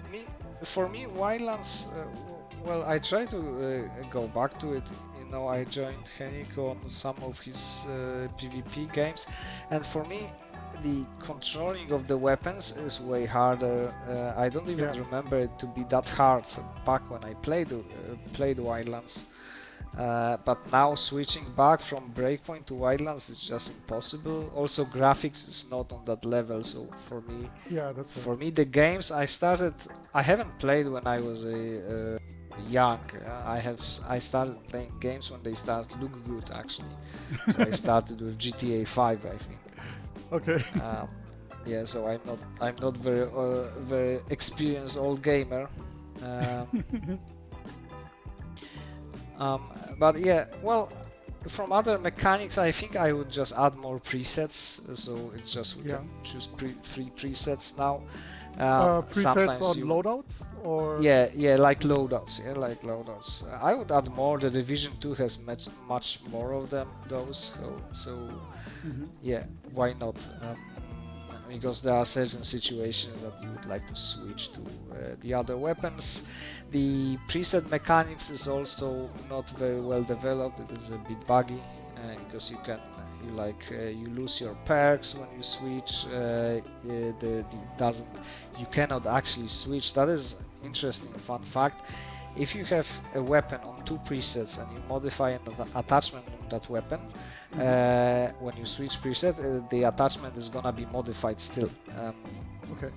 for me, Wildlands. Well, I try to go back to it. You know, I joined Henrik on some of his PvP games, and for me, the controlling of the weapons is way harder. I don't even remember it to be that hard back when I played Wildlands. But now switching back from Breakpoint to Wildlands is just impossible. Also, graphics is not on that level, so for me, That's right. the games I haven't played when I was young. I started playing games when they start to look good actually. So I started with GTA 5, I think. Okay. Yeah, so I'm not very experienced old gamer. But yeah, well, from other mechanics, I think I would just add more presets. So it's just we can choose three presets now. Presets on loadouts, or yeah, like loadouts. Yeah, like loadouts. I would add more. The Division 2 has much more of them. Those. So yeah, why not? Because there are certain situations that you would like to switch to the other weapons. The preset mechanics is also not very well developed. It is a bit buggy because you lose your perks when you switch. You cannot actually switch. That is interesting fun fact. If you have a weapon on two presets and you modify an attachment on that weapon, when you switch preset, the attachment is gonna be modified still.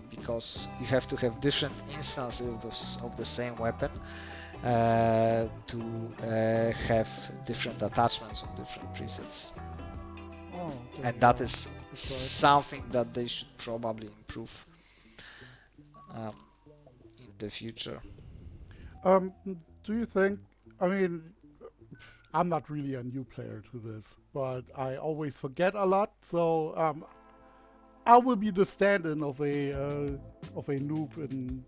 Because you have to have different instances of the same weapon to have different attachments on different presets. And that is something that they should probably improve in the future. Do you think, I mean, I'm not really a new player to this, but I always forget a lot, so I will be the stand-in of a noob in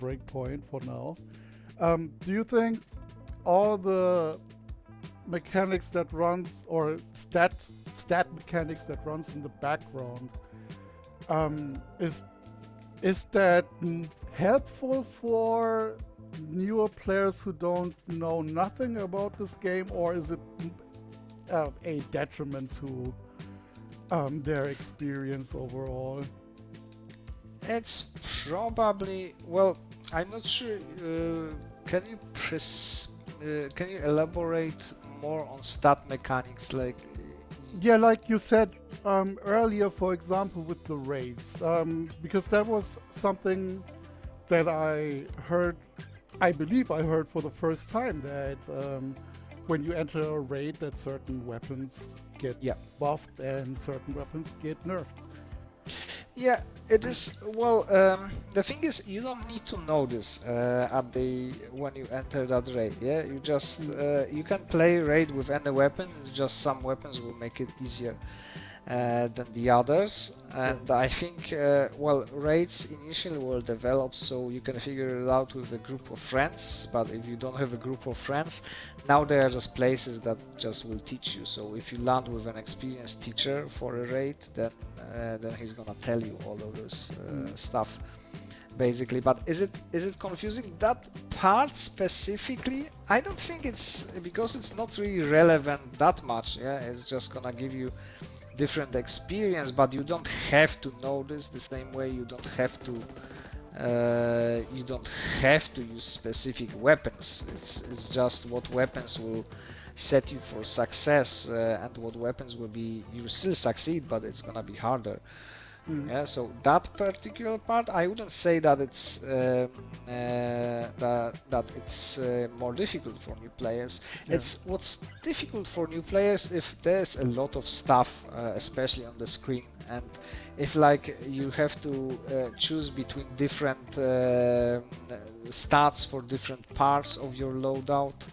Breakpoint for now. Do you think all the mechanics that runs, or stat mechanics that runs in the background, is that helpful for newer players who don't know nothing about this game, or is it a detriment to their experience overall? It's probably, well, I'm not sure. Can you elaborate more on stat mechanics? Like You said earlier, for example, with the raids, because that was something that I believe I heard for the first time, that when you enter a raid, that certain weapons get buffed and certain weapons get nerfed. Yeah, it is. Well, the thing is, you don't need to know this when you enter that raid. Yeah, you just you can play raid with any weapon. Just some weapons will make it easier than the others. And I think, raids initially were developed so you can figure it out with a group of friends. But if you don't have a group of friends, now there are just places that just will teach you. So if you land with an experienced teacher for a raid, then he's gonna tell you all of this stuff, basically. But is it confusing, that part specifically? I don't think it's, because it's not really relevant that much. Yeah, it's just gonna give you different experience, but you don't have to know this the same way. You don't have to use specific weapons. It's just what weapons will set you for success, and what weapons will be, you still succeed, but it's gonna be harder. Yeah, so that particular part, I wouldn't say that it's that it's more difficult for new players. Yeah. It's what's difficult for new players if there's a lot of stuff, especially on the screen, and if like you have to choose between different stats for different parts of your loadout.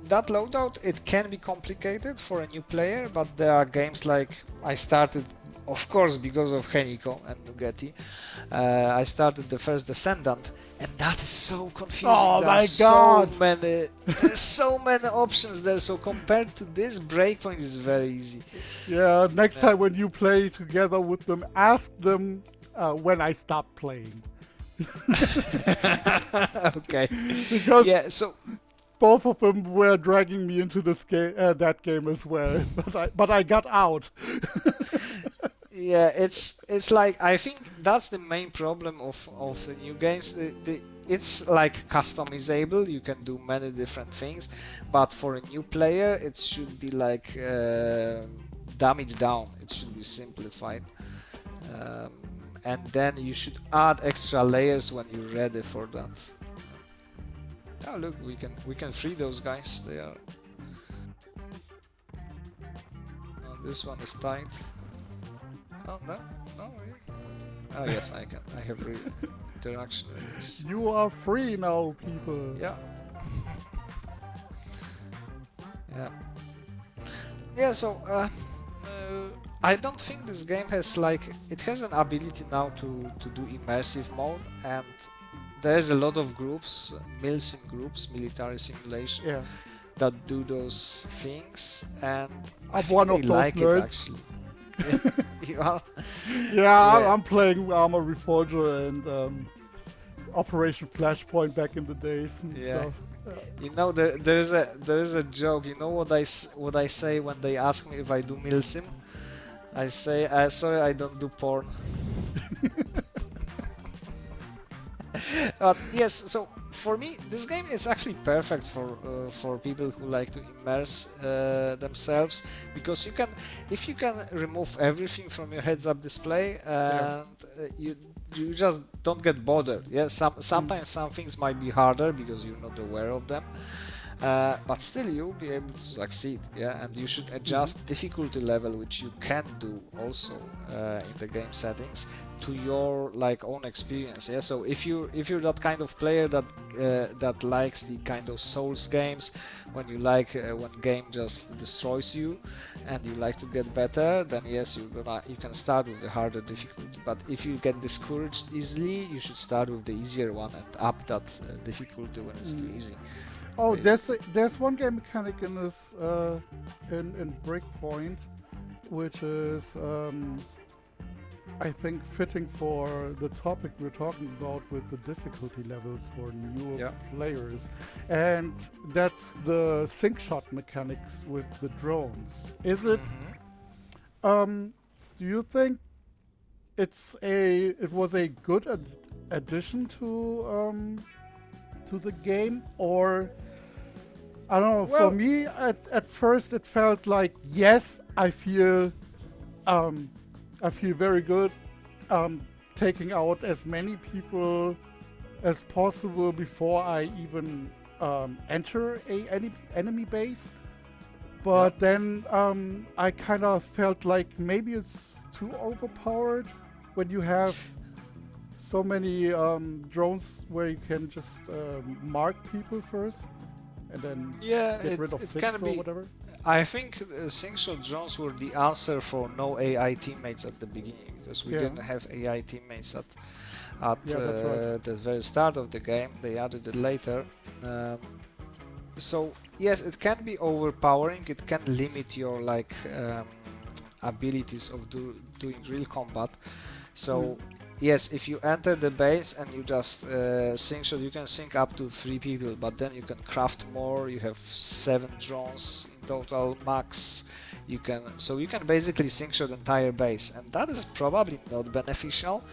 That loadout, it can be complicated for a new player, but there are games like I started, of course, because of Heniko and Nugeti. I started the first Descendant, and that is so confusing. Oh there my are God! there's so many options there. So compared to this, Breakpoint is very easy. Yeah, next time when you play together with them, ask them when I stop playing. Okay. Because yeah, so both of them were dragging me into this game, that game as well, but I got out. yeah, it's like, I think that's the main problem of the new games. It's like customizable. You can do many different things, but for a new player, it should be like dumbed down. It should be simplified. And then you should add extra layers when you're ready for that. Oh look, we can free those guys. They are. Oh, this one is tight. Oh no, no really. Oh yes, I can. I have interaction with this. You are free now, people. Yeah. Yeah. Yeah. So I don't think this game has like, it has an ability now to do immersive mode, and there's a lot of groups, milsim groups, military simulation, Yeah. that do those things, and I I'm think one they of those like nerds. it actually. Yeah, you are. Yeah, I'm playing Armor Reforger and Operation Flashpoint back in the days and Yeah. stuff. You know, there's a joke. You know what I say when they ask me if I do milsim? I say, sorry, I don't do porn. But yes, so for me, this game is actually perfect for people who like to immerse themselves, because if you can remove everything from your heads-up display, and you just don't get bothered. Yeah, sometimes some things might be harder because you're not aware of them. But still you'll be able to succeed, yeah, and you should adjust difficulty level, which you can do also in the game settings, to your like own experience, yeah. So if you're that kind of player that likes the kind of Souls games, when you like when game just destroys you and you like to get better, then yes, you can start with the harder difficulty. But if you get discouraged easily, you should start with the easier one and up that difficulty when it's too easy. Oh, there's one game mechanic in this in Breakpoint, which is I think fitting for the topic we're talking about with the difficulty levels for new players, and that's the sync shot mechanics with the drones. Is it? Do you think it was a good addition to the game, or I don't know. Well, for me, at first it felt like, yes, I feel very good taking out as many people as possible before I even enter any enemy base. But then I kind of felt like maybe it's too overpowered when you have so many drones where you can just mark people first and then get rid of it 6 can or be. whatever. I think sync shot drones were the answer for no AI teammates at the beginning, because we didn't have AI teammates at the very start of the game. They added it later. So yes, it can be overpowering. It can limit your like abilities of doing real combat. So yes, if you enter the base and you just sync shot, you can sync up to 3 people, but then you can craft more. You have 7 drones in total max. You can basically sync shot entire base, and that is probably not beneficial.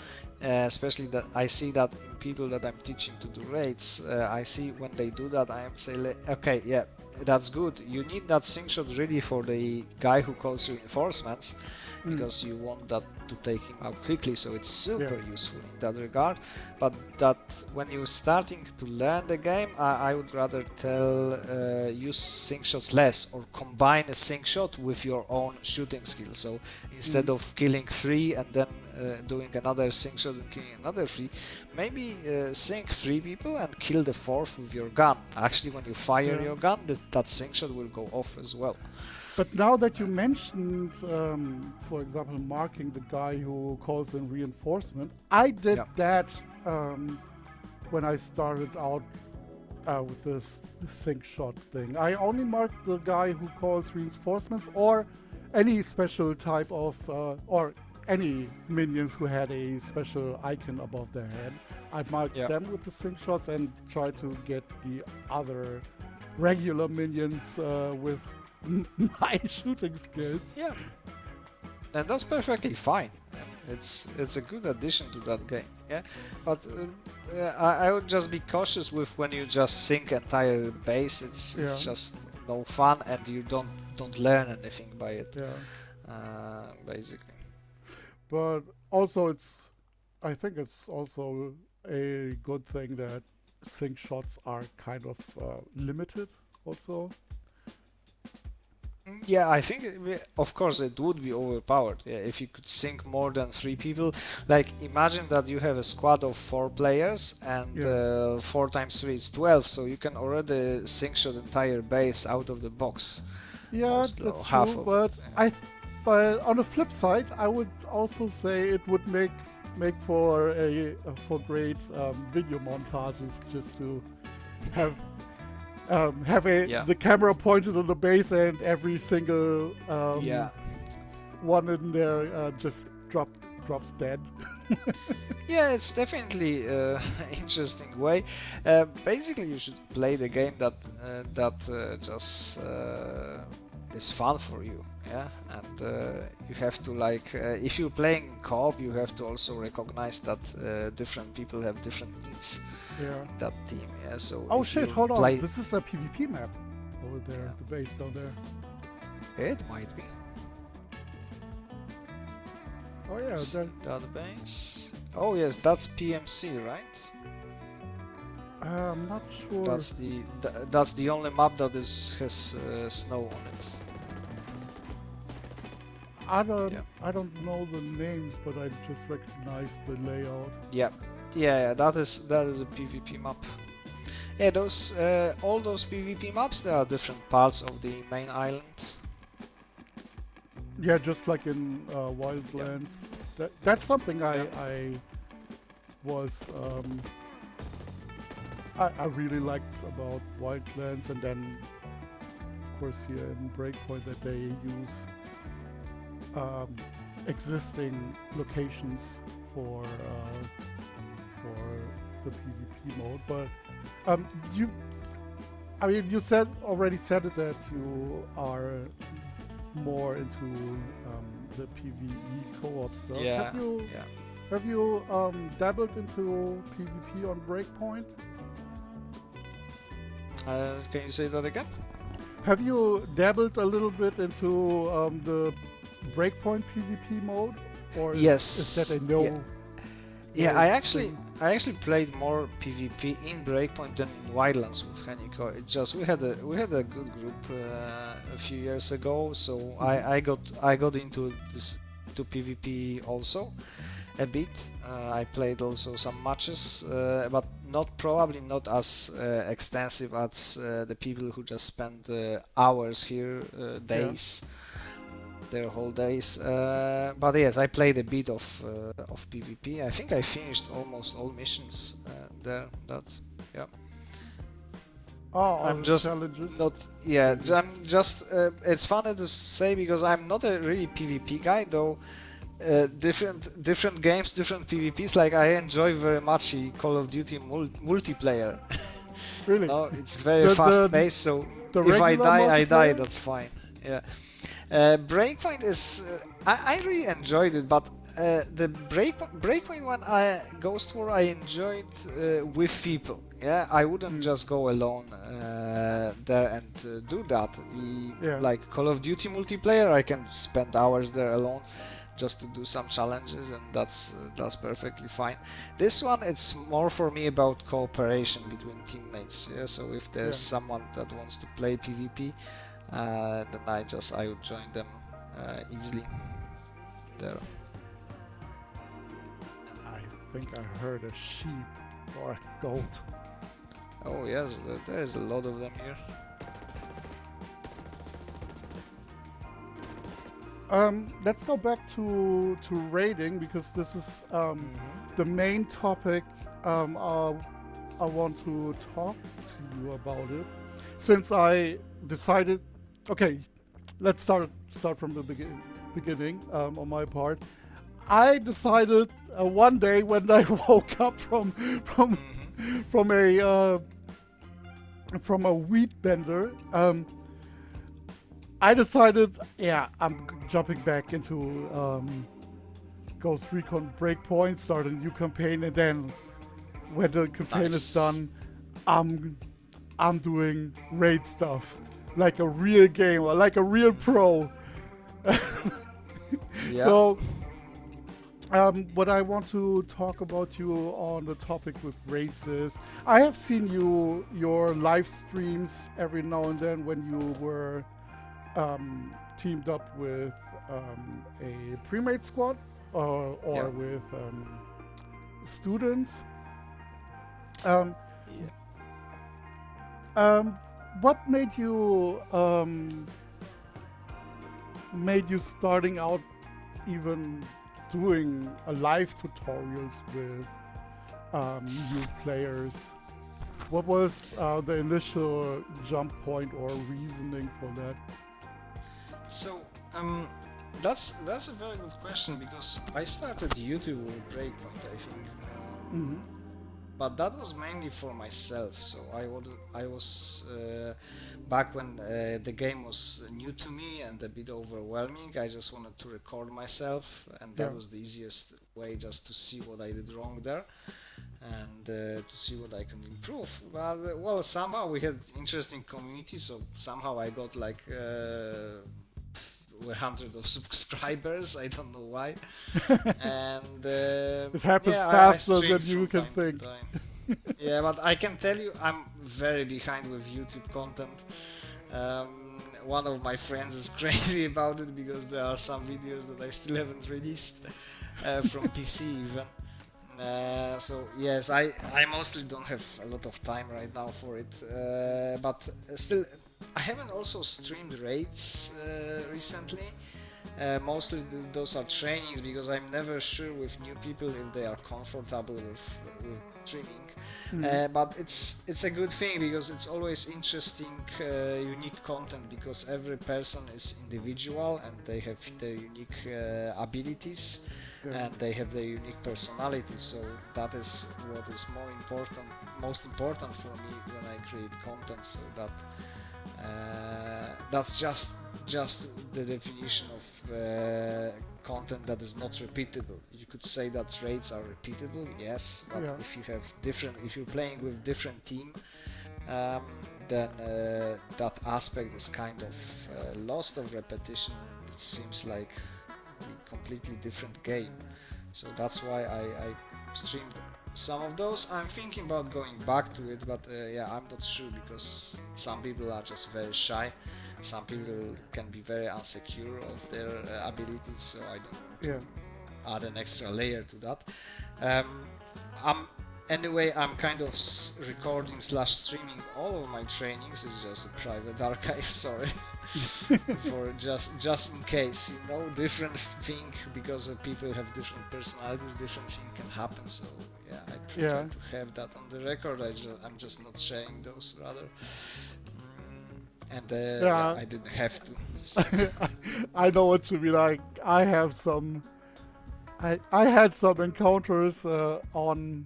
Especially that I see that in people that I'm teaching to do raids. I see when they do that, I am say, okay, yeah, that's good. You need that sync shot really for the guy who calls reinforcements, because you want that to take him out quickly, so it's super useful in that regard. But that when you're starting to learn the game, I would rather tell use sync shots less, or combine a sync shot with your own shooting skill. So instead of killing 3 and then doing another sync shot and killing another 3, maybe sync 3 people and kill the 4th with your gun. Actually, when you fire your gun, that sync shot will go off as well. But now that you mentioned, for example, marking the guy who calls in reinforcement, I did that when I started out with this sync shot thing. I only marked the guy who calls reinforcements, or any special type of, or any minions who had a special icon above their head. I marked them with the sync shots and tried to get the other regular minions with my shooting skills. Yeah, and that's perfectly fine. It's a good addition to that game. Yeah, but I would just be cautious with when you just sync entire base. It's just no fun, and you don't learn anything by it. Basically. But also, I think it's also a good thing that sync shots are kind of limited also. Yeah, I think, of course, it would be overpowered if you could sync more than 3 people. Like, imagine that you have a squad of 4 players, and 4 times 3 is 12, so you can already sync shot entire base out of the box. Yeah, that's true, but on the flip side, I would also say it would make for great video montages, just to have the camera pointed on the base, and every single one in there just drops dead. Yeah, it's definitely an interesting way. Basically, you should play the game that just is fun for you. Yeah, and you have to, like, if you're playing co-op, you have to also recognize that different people have different needs in that team. Yeah, so hold on, this is a PvP map over there, the base down there. It might be. Oh yeah, that base. Oh yes, that's PMC, right? I'm not sure. That's the only map that has snow on it. I don't know the names, but I just recognize the layout. Yeah, that is a PvP map. Yeah, those all those PvP maps, there are different parts of the main island. Yeah, just like in Wildlands. That's something I was I really liked about Wildlands, and then of course here in Breakpoint that they use existing locations for the PvP mode. But you already said it, that you are more into the PvE co-op stuff. Have you dabbled into PvP on Breakpoint? Can you say that again? Have you dabbled a little bit into the Breakpoint PvP mode, or is that a no? Yeah, I actually played more PvP in Breakpoint than in Wildlands with Heniko. It's just we had a good group a few years ago, so I got into PvP also a bit. I played also some matches, but probably not as extensive as the people who just spend hours here, days. Their whole days, but yes, I played a bit of PvP. I think I finished almost all missions there. I'm just challenges. I'm just. It's funny to say because I'm not a really PvP guy, though. Different games, different PvPs. Like, I enjoy very much the Call of Duty multiplayer. Really? No, it's very fast paced. So if I die. That's fine. Yeah. Breakpoint is I really enjoyed it, but the Breakpoint one, Ghost War, I enjoyed with people. Yeah, I wouldn't just go alone there and do that. Yeah. Like Call of Duty multiplayer, I can spend hours there alone just to do some challenges, and that's perfectly fine. This one, it's more for me about cooperation between teammates. Yeah, so if there's someone that wants to play PvP, then I would join them easily there. I think I heard a sheep or a goat. Oh yes, there's a lot of them here. Let's go back to raiding, because this is the main topic I want to talk to you about it. Since I decided, okay, let's start from the beginning on my part. I decided one day when I woke up from a wheat bender, I decided, I'm jumping back into Ghost Recon Breakpoint, start a new campaign, and then when the campaign is done, I'm doing raid stuff like a real gamer, like a real pro. Yeah. So, what I want to talk about you on the topic with raids is, I have seen your live streams every now and then when you were teamed up with a pre-made squad or with students. What made you starting out even doing a live tutorials with new players? What was the initial jump point or reasoning for that? So that's a very good question, because I started YouTube with Breakpoint, I think. But that was mainly for myself. So I was back when the game was new to me and a bit overwhelming. I just wanted to record myself, and that was the easiest way, just to see what I did wrong there and to see what I can improve. But well, somehow we had interesting community, so somehow I got like 100 of subscribers. I don't know why. And it happens faster than you can think. Yeah, but I can tell you, I'm very behind with YouTube content. One of my friends is crazy about it, because there are some videos that I still haven't released from PC even. So yes, I mostly don't have a lot of time right now for it, but still, I haven't also streamed raids recently. Mostly those are trainings, because I'm never sure with new people if they are comfortable with streaming. But it's a good thing, because it's always interesting, unique content, because every person is individual and they have their unique abilities. And they have their unique personality, so that is what is most important for me when I create content. So that's just the definition of content that is not repeatable. You could say that raids are repeatable, yes, but if you're playing with different team, then that aspect is kind of lost of repetition. It seems like a completely different game. So that's why I streamed some of those. I'm thinking about going back to it, but I'm not sure, because some people are just very shy. Some people can be very insecure of their abilities, so I don't want to add an extra layer to that. I'm kind of recording / streaming all of my trainings. It's just a private archive, sorry. For just in case, different thing, because people have different personalities, different thing can happen. So I prefer to have that on the record. I'm just not sharing those, rather. And I didn't have to. I know what you mean. Like, I had some encounters on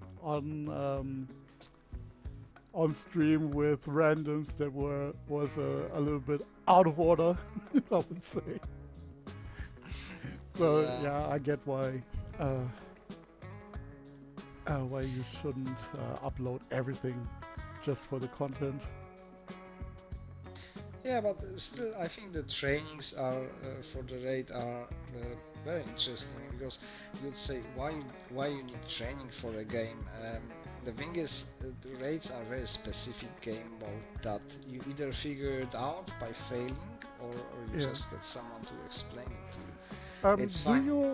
stream with randoms that was a little bit out of order, I would say. But yeah, I get why you shouldn't upload everything just for the content. Yeah, but still, I think the trainings are for the raid are very interesting, because you'd say why you need training for a game. The thing is, the raids are very specific game mode that you either figure it out by failing, or you just get someone to explain it to you. It's fine.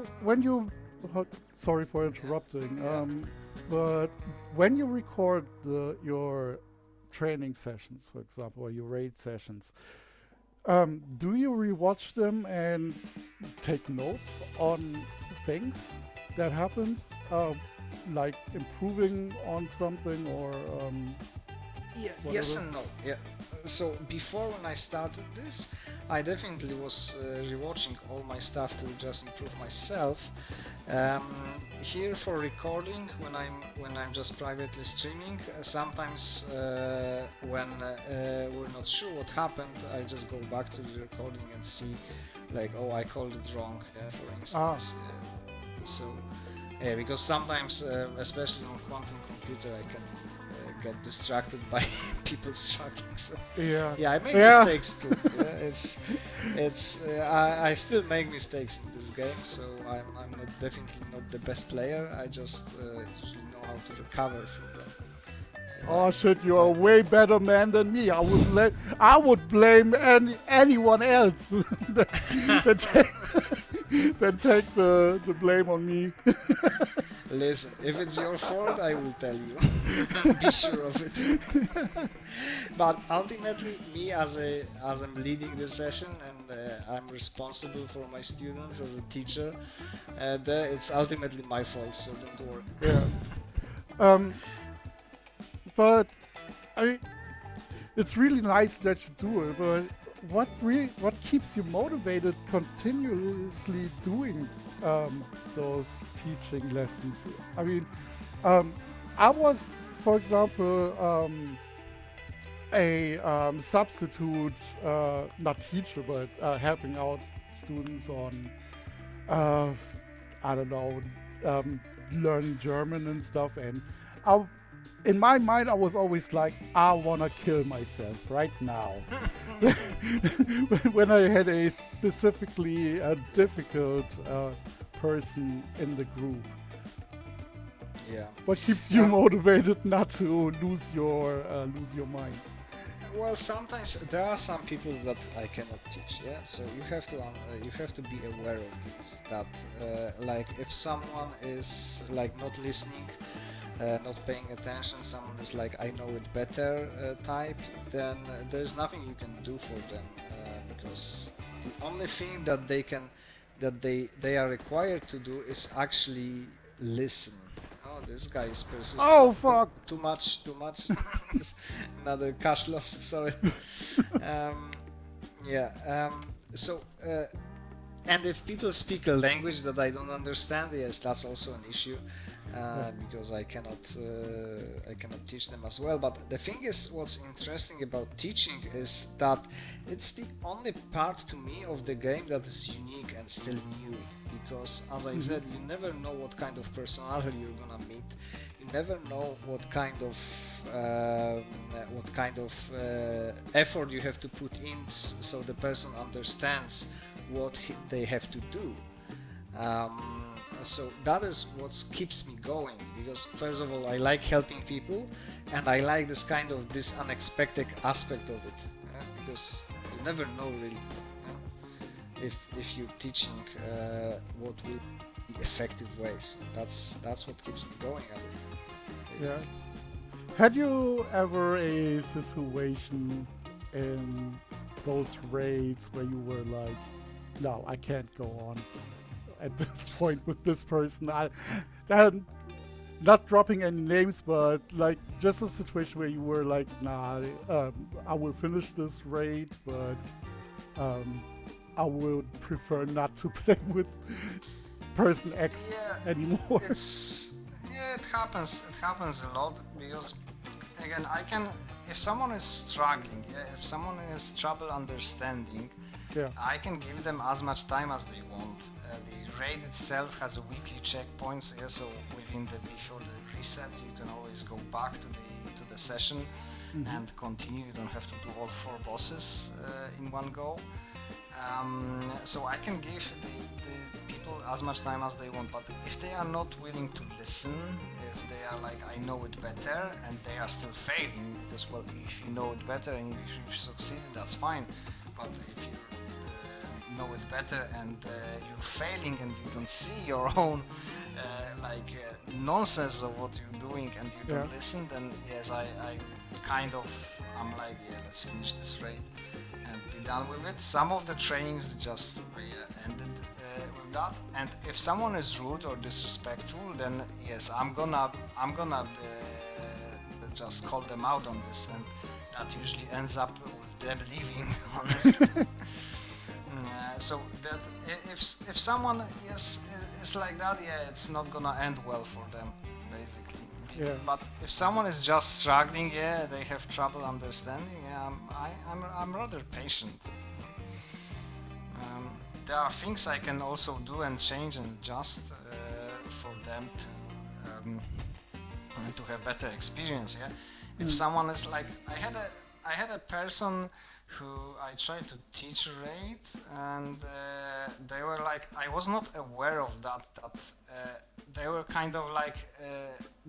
Sorry for interrupting, but when you record your training sessions, for example, or your raid sessions, do you rewatch them and take notes on things that happens, like improving on something or yes and no. Yeah. So before, when I started this, I definitely was rewatching all my stuff to just improve myself. Here for recording, when I'm just privately streaming, sometimes when we're not sure what happened, I just go back to the recording and see, like, oh, I called it wrong, for instance. So because sometimes, especially on quantum computer, I can get distracted by people struggling. So I make mistakes too. I still make mistakes in this game, so I'm definitely not the best player. I just usually know how to recover from them. Oh shit! You are a way better man than me. I would blame anyone else than take the blame on me. Listen, if it's your fault, I will tell you. Be sure of it. But ultimately, me as I'm leading the session and I'm responsible for my students as a teacher, it's ultimately my fault. So don't worry. Yeah. But I mean, it's really nice that you do it. But what keeps you motivated continuously doing those teaching lessons? I mean, I was, for example, a substitute, not teacher, but helping out students on, I don't know, learning German and stuff. And in my mind, I was always like, I want to kill myself right now. When I had a specifically difficult person in the group. Yeah. What keeps you motivated not to lose your mind? Well, sometimes there are some people that I cannot teach. Yeah, so you have to be aware of this. That like if someone is like not listening, not paying attention, someone is like I know it better type, then there's nothing you can do for them because the only thing that they are required to do is actually listen. Oh, this guy is persistent. Oh fuck! Too much. Another cash loss. Sorry. So. And if people speak a language that I don't understand, yes, that's also an issue because I cannot teach them as well. But the thing is, what's interesting about teaching is that it's the only part to me of the game that is unique and still new. Because, as I said, you never know what kind of personality you're gonna meet. You never know what kind of effort you have to put in so the person understands what they have to do. So that is what keeps me going, because first of all I like helping people and I like this unexpected aspect of it, because you never know really if you're teaching what will be effective ways. That's what keeps me going at it. Yeah. Had you ever a situation in those raids where you were like, no, I can't go on at this point with this person? Not dropping any names, but like just a situation where you were like, nah, I will finish this raid, but I would prefer not to play with person X anymore. It happens a lot, because again, if someone is struggling, if someone has trouble understanding, I can give them as much time as they want. the raid itself has a weekly checkpoints. Yeah, so before the reset, you can always go back to the session and continue. You don't have to do all 4 bosses in one go. So I can give the people as much time as they want, but if they are not willing to listen, if they are like, I know it better, and they are still failing, because, well, if you know it better and if you succeed, that's fine. But if you know it better and you're failing and you don't see your own nonsense of what you're doing and you don't listen, then yes, I'm like, yeah, let's finish this raid and be done with it. Some of the trainings just ended with that, and if someone is rude or disrespectful, then yes, I'm gonna just call them out on this, and that usually ends up with them leaving, honestly. So that if someone is like that, yeah, it's not gonna end well for them, basically. Yeah. But if someone is just struggling, yeah, they have trouble understanding, yeah, I'm rather patient. There are things I can also do and change and adjust for them to have better experience. Yeah, if someone is like, I had a person who I tried to teach raid, and they were like, I was not aware of that they were kind of like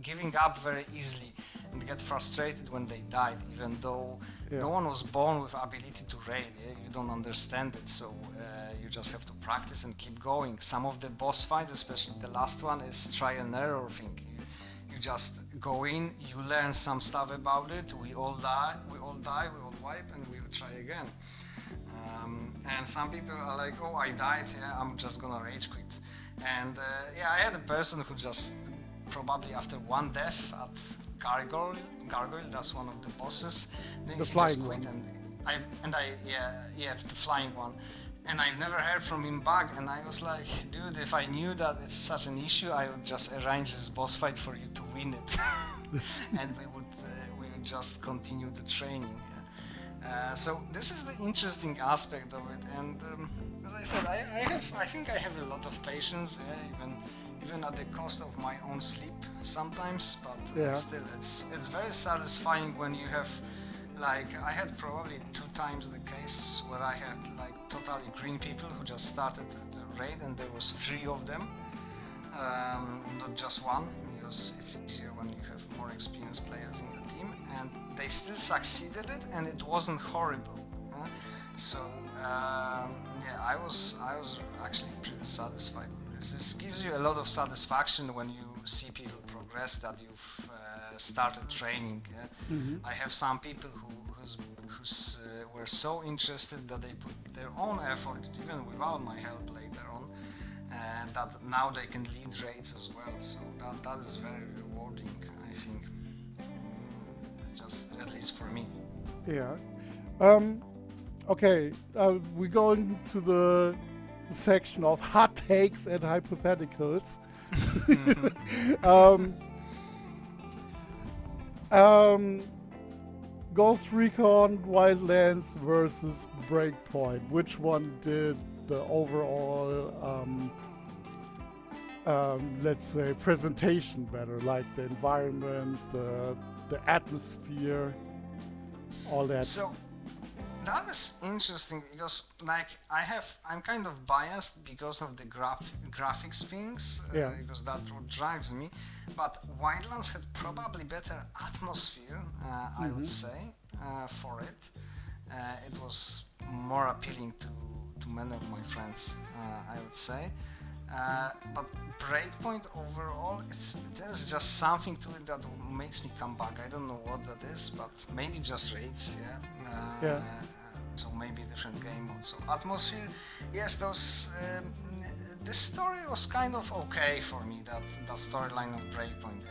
giving up very easily and get frustrated when they died, even though no one was born with ability to raid. Yeah? You don't understand it, so you just have to practice and keep going. Some of the boss fights, especially the last one, is try and error thing. You just go in, you learn some stuff about it, we all die, we all wipe, and we will try again. And some people are like, oh, I died, yeah, I'm just gonna rage quit. And I had a person who just probably after one death at Gargoyle, that's one of the bosses, then he just quit, and I the flying one. And I've never heard from him back, and I was like, dude, if I knew that it's such an issue, I would just arrange this boss fight for you to win it, and we would just continue the training. So this is the interesting aspect of it, and as I said, I think I have a lot of patience, even at the cost of my own sleep sometimes. But still, it's very satisfying when you have. Like, I had probably 2 times the case where I had like totally green people who just started the raid, and there was 3 of them, not just one, because it's easier when you have more experienced players in the team, and they still succeeded it, and it wasn't horrible. So I was actually pretty satisfied with this. This gives you a lot of satisfaction when you see people progress that you've started training. I have some people who were so interested that they put their own effort, even without my help later on, that now they can lead raids as well. So that is very rewarding, I think, just at least for me. Yeah. Okay. We're going to the section of hot takes and hypotheticals. Ghost Recon Wildlands versus Breakpoint. Which one did the overall, let's say, presentation better? Like the environment, the atmosphere, all that. So that is interesting, because like I'm kind of biased because of the graphics things, because that's what drives me. But Wildlands had probably better atmosphere, I would say, for it. It was more appealing to many of my friends, I would say. But Breakpoint overall, there's just something to it that makes me come back. I don't know what that is, but maybe just raids, so maybe different game mode. So atmosphere, yes, those. This story was kind of okay for me. That storyline of Breakpoint.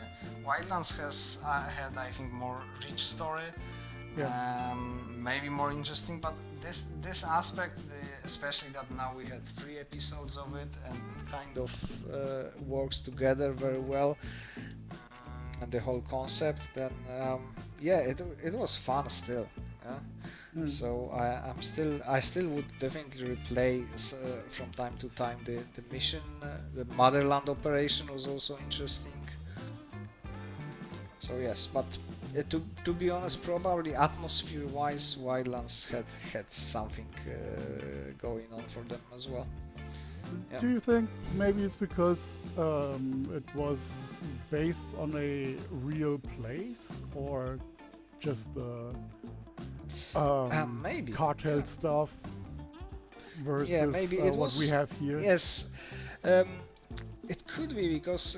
Wildlands had, I think, more rich story. Maybe more interesting, but this aspect, especially that now we had 3 episodes of it, and it kind of works together very well, and the whole concept, then it was fun still. So I still would definitely replay from time to time the mission. The Motherland operation was also interesting. So yes, but to be honest, probably atmosphere-wise, Wildlands had something going on for them as well. Yeah. Do you think maybe it's because it was based on a real place, or just the maybe cartel stuff versus maybe what we have here? Yes, it could be because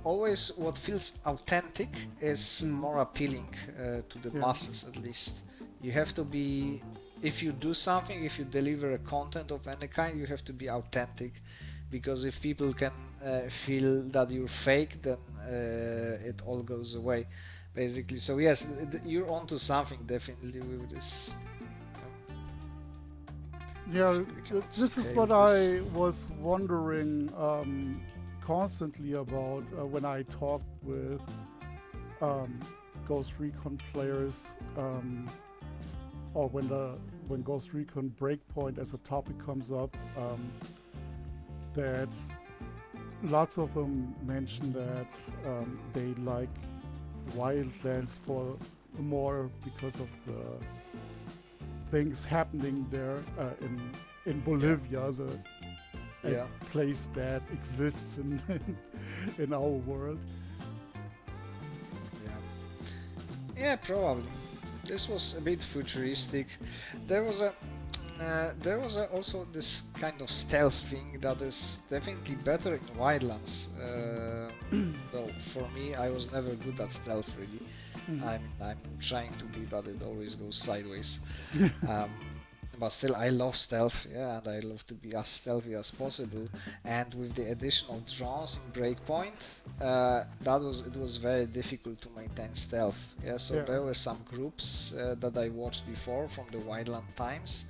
always what feels authentic is more appealing to the masses. At least you have to be, if you do something, if you deliver a content of any kind, you have to be authentic, because if people can feel that you're fake, then it all goes away, basically. So yes, you're onto something definitely with this. Yeah, this is what I was wondering constantly about when I talked with Ghost Recon players, or when Ghost Recon Breakpoint as a topic comes up, that lots of them mention that they like Wildlands for more because of the things happening there in Bolivia, a place that exists in our world. Yeah, probably. This was a bit futuristic. There was also this kind of stealth thing that is definitely better in Wildlands. Though for me, I was never good at stealth really. I'm trying to be, but it always goes sideways. But still, I love stealth, and I love to be as stealthy as possible. And with the addition of drones in Breakpoint, it was very difficult to maintain stealth. So there were some groups that I watched before from the Wildland times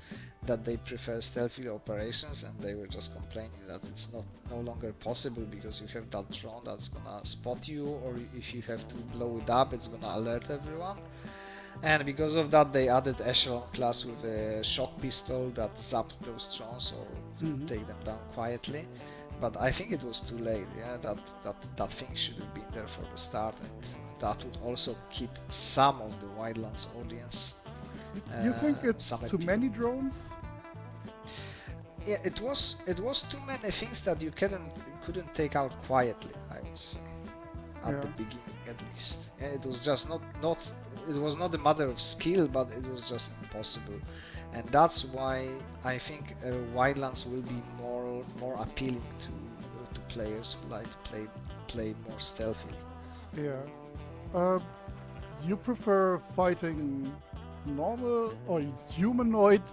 that they prefer stealthy operations, and they were just complaining that it's no longer possible because you have that drone that's gonna spot you, or if you have to blow it up, it's gonna alert everyone. And because of that, they added Echelon class with a shock pistol that zapped those drones or could take them down quietly. But I think it was too late. That thing should have been there for the start, and that would also keep some of the Wildlands audience. You think it's too many drones? Yeah, it was too many things that you couldn't take out quietly, I would say, at the beginning at least. It was just not it was not a matter of skill, but it was just impossible, and that's why I think Wildlands will be more appealing to players who like to play more stealthily. You prefer fighting normal or humanoid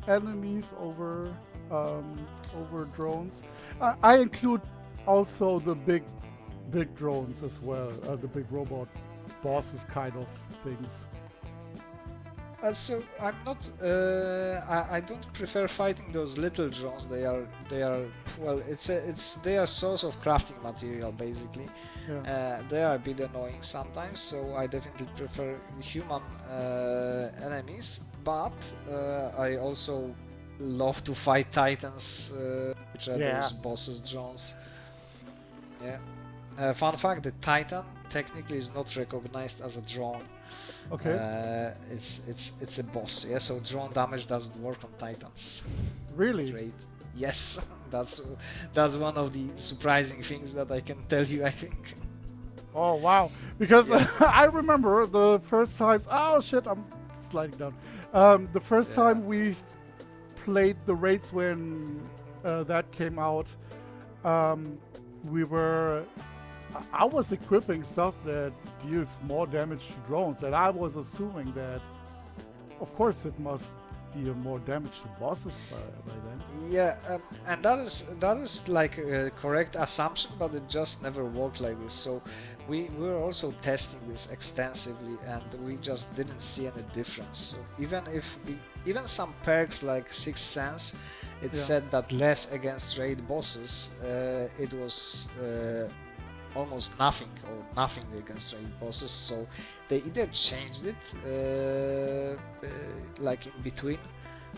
enemies over drones? I include also the big drones as well, the big robot bosses kind of things. So I'm not. I don't prefer fighting those little drones. They are well. They are source of crafting material basically. They are a bit annoying sometimes. So I definitely prefer human enemies. But I also love to fight titans, which are those bosses drones. Fun fact: the titan technically is not recognized as a drone. Okay. It's a boss. So drone damage doesn't work on titans. Really? Great. Yes, that's one of the surprising things that I can tell you, I think. Oh wow! Because I remember the first times. Oh shit! I'm sliding down. The first time we played the raids when that came out, I was equipping stuff that deals more damage to drones, and I was assuming that, of course, it must deal more damage to bosses by then. And that is like a correct assumption, but it just never worked like this. So we were also testing this extensively, and we just didn't see any difference. So even some perks like Sixth Sense, it said that less against raid bosses, it was almost nothing or nothing against raid bosses. So they either changed it like in between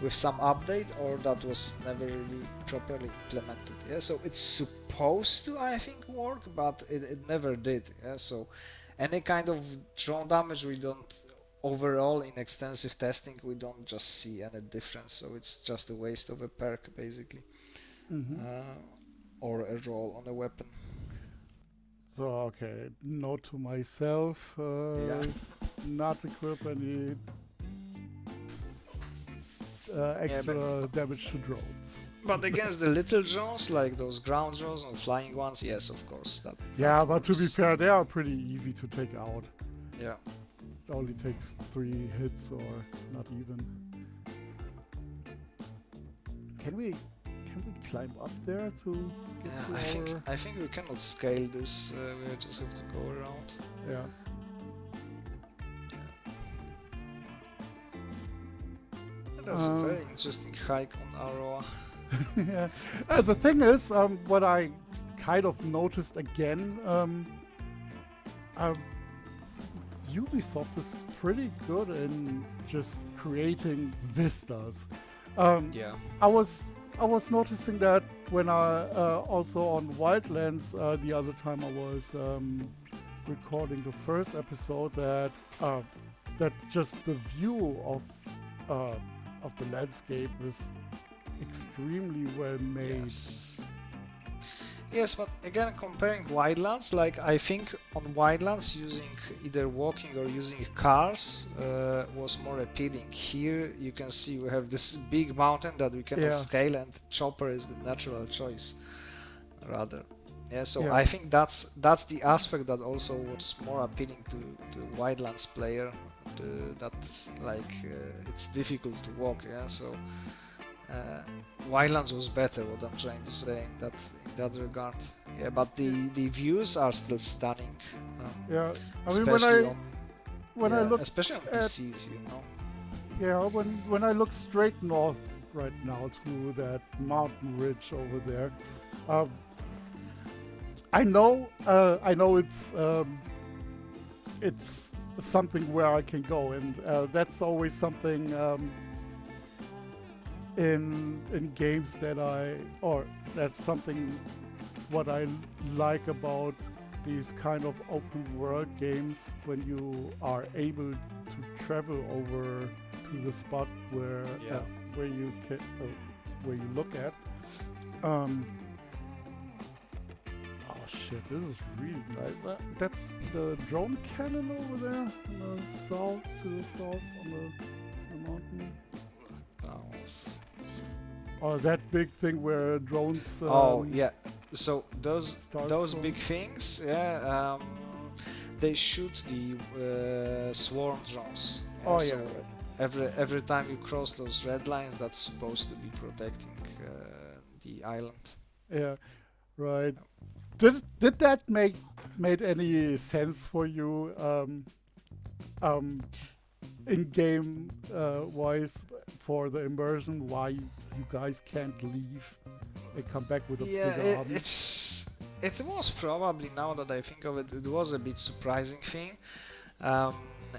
with some update, or that was never really properly implemented. Yeah, so it's supposed to, I think, work, but it never did. Yeah, so any kind of drone damage, we don't overall in extensive testing, we don't just see any difference. So it's just a waste of a perk basically, or a roll on a weapon. So okay, note to myself, not equip any extra damage to drones. But against the little drones, like those ground drones or flying ones, yes, of course. That but works. to be fair, they are pretty easy to take out. Yeah. It only takes 3 hits or not even. Can we climb up there to get to our... I think we cannot scale this. We just have to go around. Yeah. That's a very interesting hike on Aroa. Yeah. The thing is, what I kind of noticed again, Ubisoft is pretty good in just creating vistas. I was noticing that when I also on Wildlands the other time I was recording the first episode, that just the view of the landscape is extremely well made. Yes, but again, comparing Wildlands, like I think on Wildlands using either walking or using cars was more appealing. Here you can see we have this big mountain that we cannot scale, and chopper is the natural choice rather. I think that's the aspect that also was more appealing to Wildlands player. That's like it's difficult to walk. Wildlands was better, what I'm trying to say in that regard. Yeah, but the views are still stunning. I mean, when I look especially on PCs, you know. Yeah, when I look straight north right now to that mountain ridge over there, I know it's something where I can go, and that's always something in games that's something what I like about these kind of open world games, when you are able to travel over to the spot where you look at. Oh shit, this is really nice. That's the drone cannon over there to the south on the mountain. Or that big thing where drones... So those big things, they shoot the swarm drones. Every time you cross those red lines, that's supposed to be protecting the island. Yeah, right. Did that made any sense for you in game wise for the immersion? Why you guys can't leave and come back with a bigger army? It was probably, now that I think of it, it was a bit surprising thing.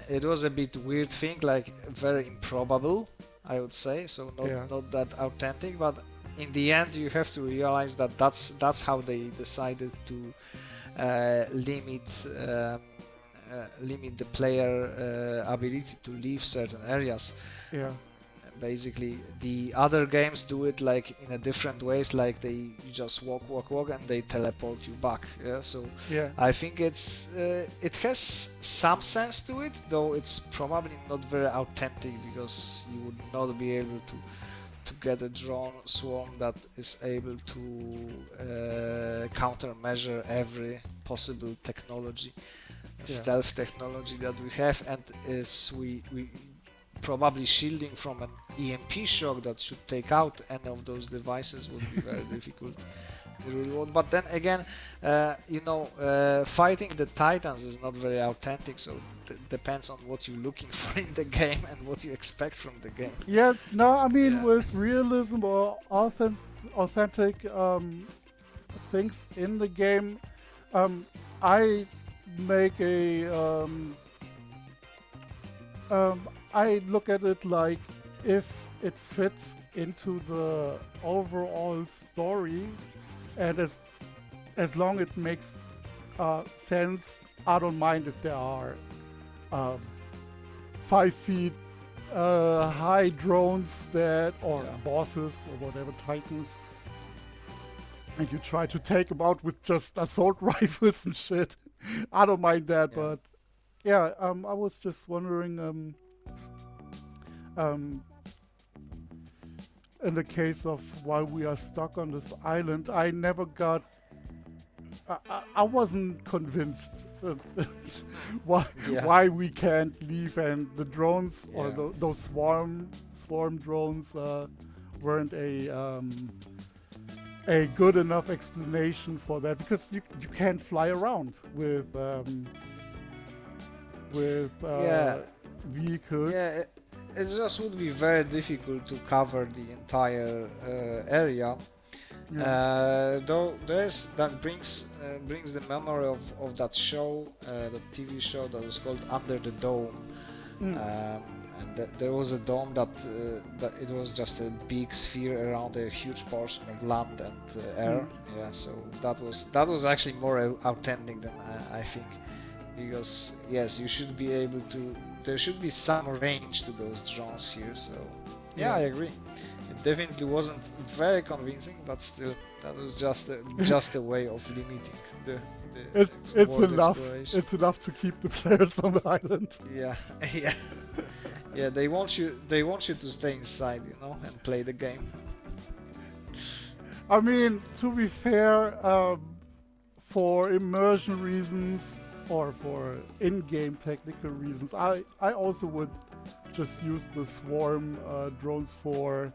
It was a bit weird thing, like very improbable, I would say. So not that authentic, but in the end you have to realize that that's how they decided to limit the player ability to leave certain areas. Basically, the other games do it like in a different ways, like you just walk and they teleport you back. I think it has some sense to it, though it's probably not very authentic, because you would not be able to get a drone swarm that is able to countermeasure every possible technology, stealth technology that we have, and is we probably shielding from an EMP shock that should take out any of those devices would be very difficult in the real world. But then again, fighting the Titans is not very authentic, so it depends on what you're looking for in the game and what you expect from the game. With realism or authentic things in the game, I make a I look at it like if it fits into the overall story, and as long it makes sense, I don't mind if there are um, 5 feet high drones that or Yeah. bosses or whatever titans, and you try to take them out with just assault rifles and shit. I don't mind that, Yeah. but yeah, I was just wondering, um, in the case of while we are stuck on this island, I never got, I wasn't convinced why Yeah. why we can't leave, and the drones or Yeah. those swarm drones weren't a good enough explanation for that, because you can't fly around with Yeah. vehicles. Yeah. It just would be very difficult to cover the entire area. Yeah. Though brings the memory of that show, that TV show that was called Under the Dome. Mm. And there was a dome that it was just a big sphere around a huge portion of land and air. Yeah, so that was actually more authentic than I think, because yes, you should be able to. There should be some range to those drones here. So yeah, I agree. It definitely wasn't very convincing, but still, that was just a way of limiting the It's world enough. exploration. It's enough to keep the players on the island. Yeah, yeah. Yeah, they want you to stay inside, and play the game. I mean, to be fair, for immersion reasons or for in-game technical reasons, I also would just use the swarm drones for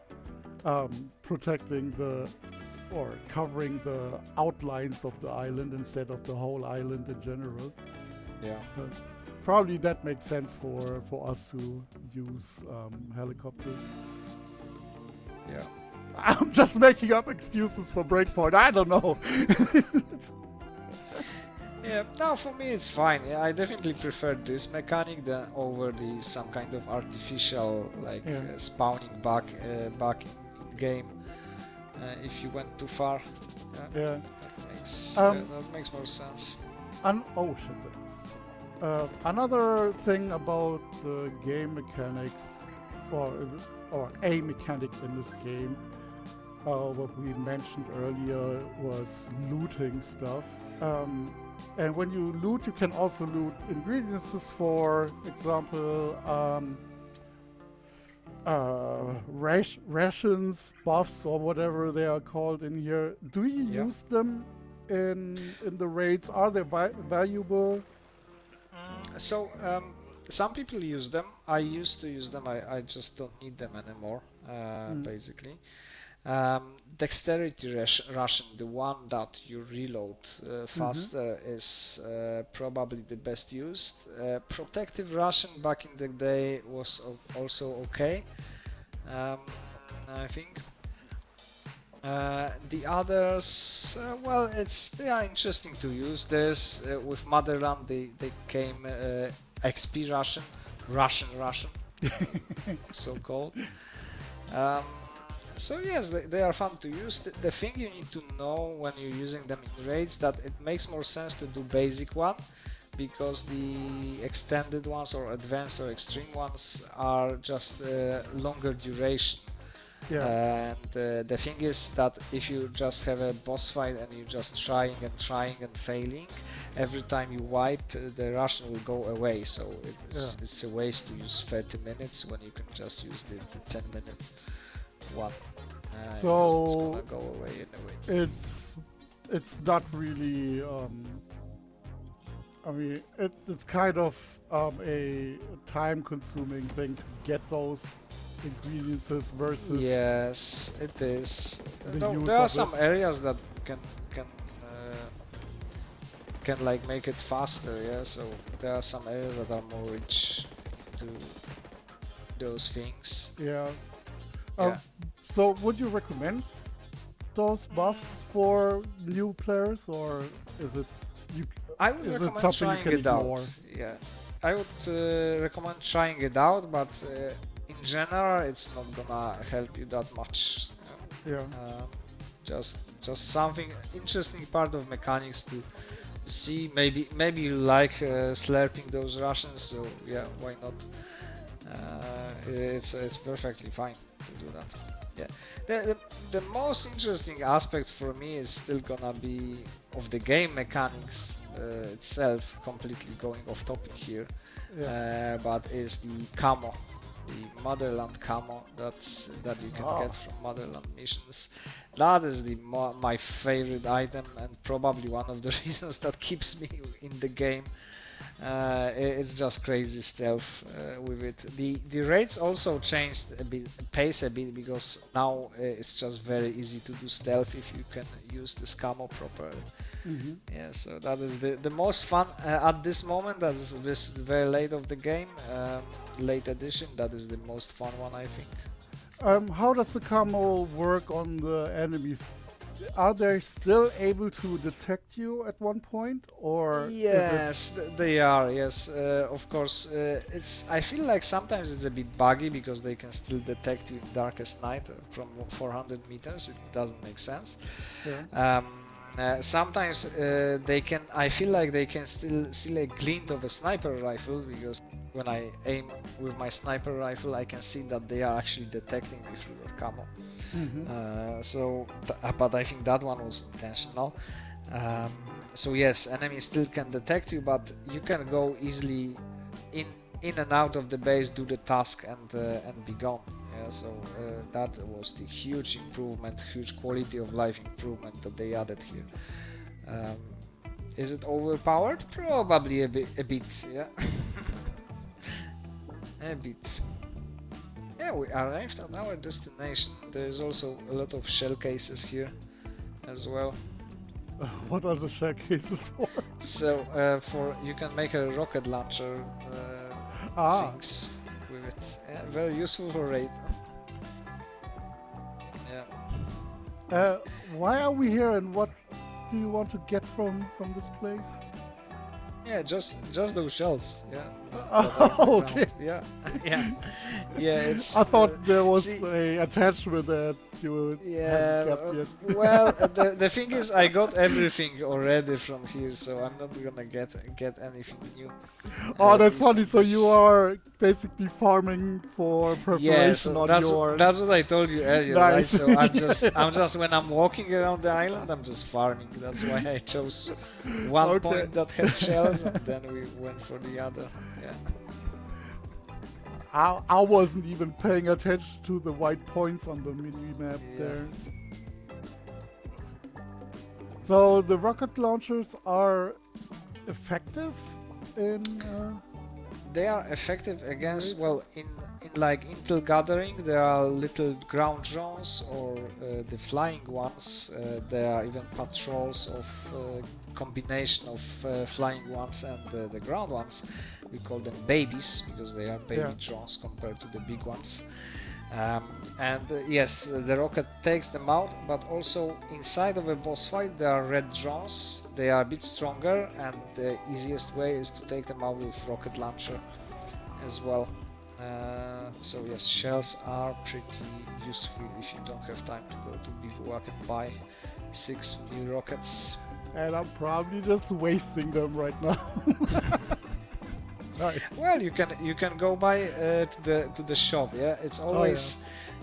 protecting or covering the outlines of the island instead of the whole island in general. Yeah. Probably that makes sense for us to use helicopters. Yeah. I'm just making up excuses for Breakpoint. I don't know. Yeah, no, for me it's fine. Yeah, I definitely prefer this mechanic than over the some kind of artificial spawning back in game if you went too far. Yeah. That makes more sense. Oh shit. Another thing about the game mechanics, or a mechanic in this game, what we mentioned earlier was looting stuff. And when you loot, you can also loot ingredients, for example, rations, buffs, or whatever they are called in here. Do you use them in the raids? Are they valuable? So some people use them. I used to use them. I just don't need them anymore. Basically. Dexterity ration, the one that you reload faster, is probably the best used. Protective ration back in the day was also okay, I think. The others, well, they are interesting to use. There's with Motherland they came XP ration, so called. So yes, they are fun to use. The thing you need to know when you're using them in raids, that it makes more sense to do basic one, because the extended ones or advanced or extreme ones are just longer duration. Yeah. And the thing is that if you just have a boss fight and you're just trying and failing, every time you wipe, the ration will go away. So it's a waste to use 30 minutes when you can just use the 10 minutes one. So it's gonna go away anyway. It's not really. I mean, it's kind of a time-consuming thing to get those ingredients versus. Yes, it is. The There are some areas that can like make it faster. Yeah, so there are some areas that are more rich to those things. Yeah. So would you recommend those buffs for new players, or is it I would is it recommend something you trying can it ignore? out. Yeah, I would recommend trying it out, but in general, it's not gonna help you that much. Yeah. Just something interesting part of mechanics to see. Maybe you like slurping those rations, so yeah, why not? It's perfectly fine to do that. Yeah, the most interesting aspect for me is still gonna be of the game mechanics itself. Completely going off topic here, Yeah. but is the camo, the Motherland camo that you can get from Motherland missions. That is my favorite item and probably one of the reasons that keeps me in the game. It's just crazy stealth with it. The raids also changed a bit, pace a bit, because now it's just very easy to do stealth if you can use this camo properly. Mm-hmm. Yeah, so that is the most fun at this moment. That is this very late of the game, late edition. That is the most fun one, I think. How does the camo work on the enemies? Are they still able to detect you at one point, or yes, they are. Yes, of course. I feel like sometimes it's a bit buggy because they can still detect you in darkest night from 400 meters, which doesn't make sense. Yeah. Sometimes they can. I feel like they can still see a glint of a sniper rifle, because when I aim with my sniper rifle, I can see that they are actually detecting me through that camo. Mm-hmm. But I think that one was intentional. So yes, enemies still can detect you, but you can go easily in and out of the base, do the task, and be gone. Yeah, so that was the huge improvement, huge quality of life improvement that they added here. Is it overpowered? Probably a bit, yeah. A bit. Yeah, we arrived at our destination. There is also a lot of shell cases here as well. What are the shell cases for? So you can make a rocket launcher things with it. Yeah, very useful for raid. Yeah. Why are we here, and what do you want to get from this place? Yeah, just those shells. Yeah. Oh, okay. Yeah, yeah. It's. I thought there was a attachment that you hadn't kept yet. Well, the thing is, I got everything already from here, so I'm not gonna get anything new. Oh, that's funny. So you are basically farming for preparation on your. That's what I told you earlier, Nice. right? So I'm just when I'm walking around the island, I'm just farming. That's why I chose one point that had shells, and then we went for the other. Yeah. I wasn't even paying attention to the white points on the mini-map there. So the rocket launchers are effective in... They are effective against, well, in like intel gathering, there are little ground drones, or the flying ones. There are even patrols of combination of flying ones and the ground ones. We call them babies because they are baby drones compared to the big ones. Yes, the rocket takes them out, but also inside of a boss fight there are red drones. They are a bit stronger, and the easiest way is to take them out with rocket launcher as well. So yes, shells are pretty useful if you don't have time to go to Bivouac and buy 6 new rockets. And I'm probably just wasting them right now. Nice. Well, you can go by to the shop. Yeah, it's always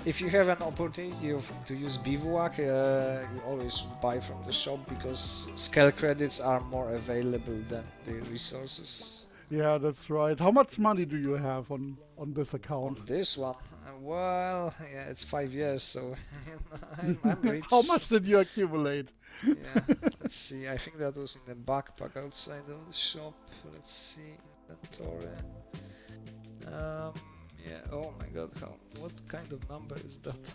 if you have an opportunity to use Bivouac, you always should buy from the shop, because scale credits are more available than the resources. Yeah, that's right. How much money do you have on this account? On this one, well, yeah, it's 5 years, so I'm rich. How much did you accumulate? Yeah, let's see. I think that was in the backpack outside of the shop. Let's see. Inventory. Yeah. Oh my God. What kind of number is that?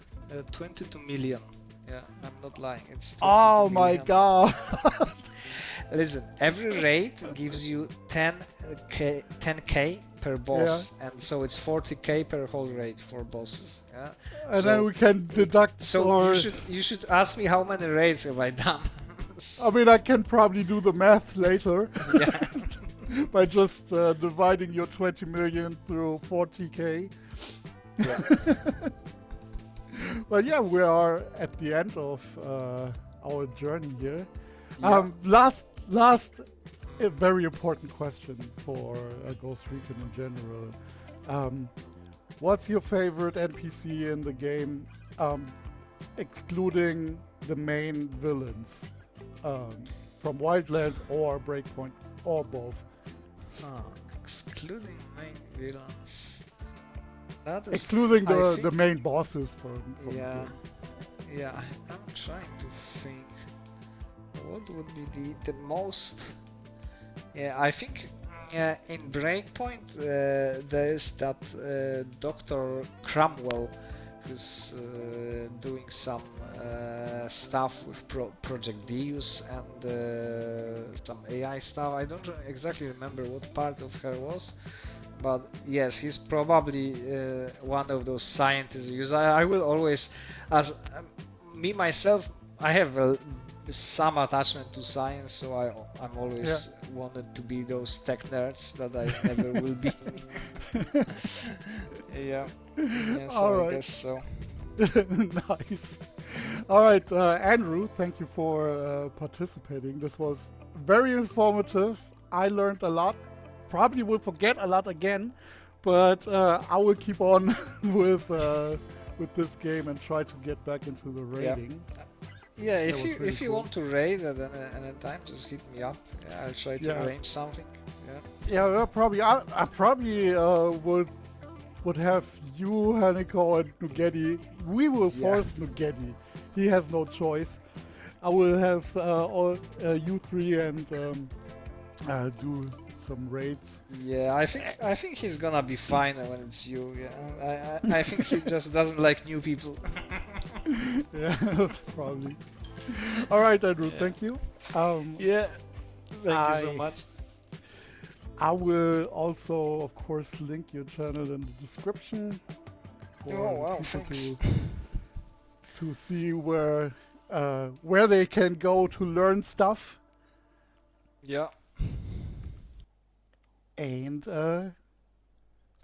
22 million. Yeah, I'm not lying. It's 22 oh my million. God. Listen, every raid gives you 10k per boss, and so it's 40k per whole raid for bosses. Yeah. And then we can deduct. So you should ask me how many raids have I done. I mean, I can probably do the math later Yeah. by just dividing your 20 million through 40k. Yeah. But yeah, we are at the end of our journey here. Yeah. Last a very important question for Ghost Recon in general. What's your favorite NPC in the game, excluding the main villains from Wildlands or Breakpoint or both? Excluding main villains. That is, Excluding I the think- main bosses from the Yeah. game. Yeah, I'm trying to think. What would be the most? Yeah, I think in Breakpoint there is that Dr. Cromwell who's doing some stuff with Projectiles and some AI stuff. I don't exactly remember what part of her was, but yes, he's probably one of those scientists. Because I will always, as me myself, I have some attachment to science, so I'm always wanted to be those tech nerds that I never will be. Yeah, so All I right. guess so. Nice. All right, Andrew, thank you for participating. This was very informative. I learned a lot. Probably will forget a lot again, but I will keep on with this game and try to get back into the raiding. Yeah, That if was you really if you cool. want to raid at any time, just hit me up. Yeah, I'll try to Yeah. arrange something. Yeah. Yeah, well, probably. I probably would have you, Haniko, and Nuggetti. We will Yeah. force Nuggetti. He has no choice. I will have all you three and do some raids. Yeah, I think he's gonna be fine when it's you. Yeah, I think he just doesn't like new people. Yeah, probably. All right, Andrew. Yeah. Thank you. Yeah, thank you so I- much. I will also, of course, link your channel in the description for Oh wow, people thanks. to see where they can go to learn stuff. Yeah. And the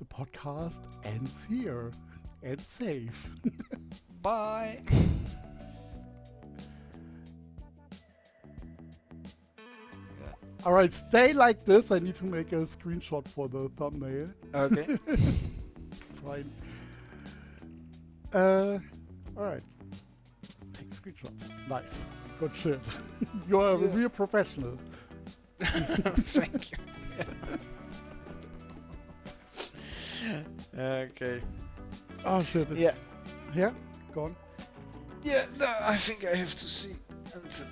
podcast ends here. And safe. Bye. All right, stay like this. I need to make a screenshot for the thumbnail. Okay. Fine. All right. Take a screenshot. Nice. Good shit. You're a Yeah. real professional. Thank you. Okay. Oh shit. It's, Yeah. Yeah. Go on. Yeah, no, I think I have to see and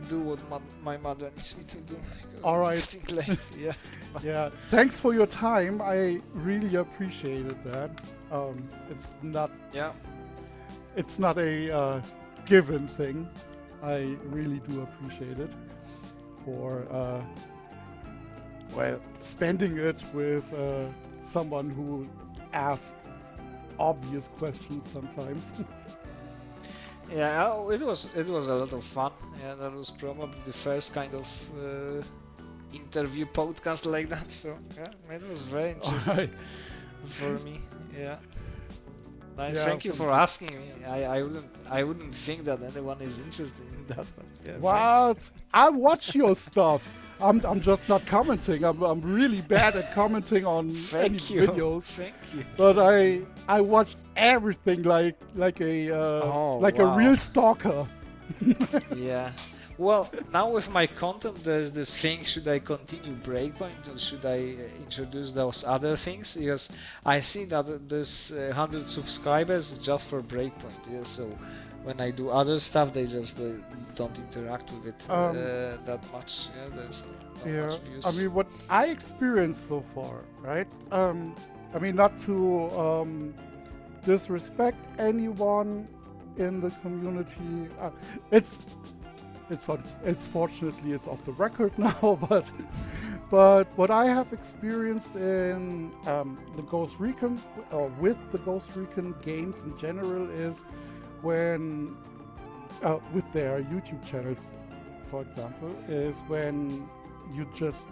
do what my mother needs me to do. Because All it's right. getting late. Yeah. Yeah. Thanks for your time. I really appreciated that. It's not. Yeah. It's not a given thing. I really do appreciate it for spending it with someone who asks obvious questions sometimes. Yeah, it was a lot of fun. Yeah, that was probably the first kind of interview podcast like that. So yeah, it was very interesting Alright. for me. Yeah. Nice. Yeah, Thank you for for me. asking me. I wouldn't think that anyone is interested in that, but yeah. What? thanks. I watch your stuff. I'm just not commenting. I'm really bad at commenting on any Thank you. videos. Thank you. But I watched everything like a Oh, a wow. real stalker. Yeah. Well, now with my content, there's this thing: should I continue Breakpoint or should I introduce those other things? Because I see that there's 100 subscribers just for Breakpoint. Yeah. So when I do other stuff, they just don't interact with it that much. Yeah. There's not Yeah, much views. I mean, what I experienced so far, right? I mean, not to disrespect anyone in the community. It's fortunately it's off the record now, but what I have experienced in the Ghost Recon or with the Ghost Recon games in general is when with their YouTube channels, for example, is when you just.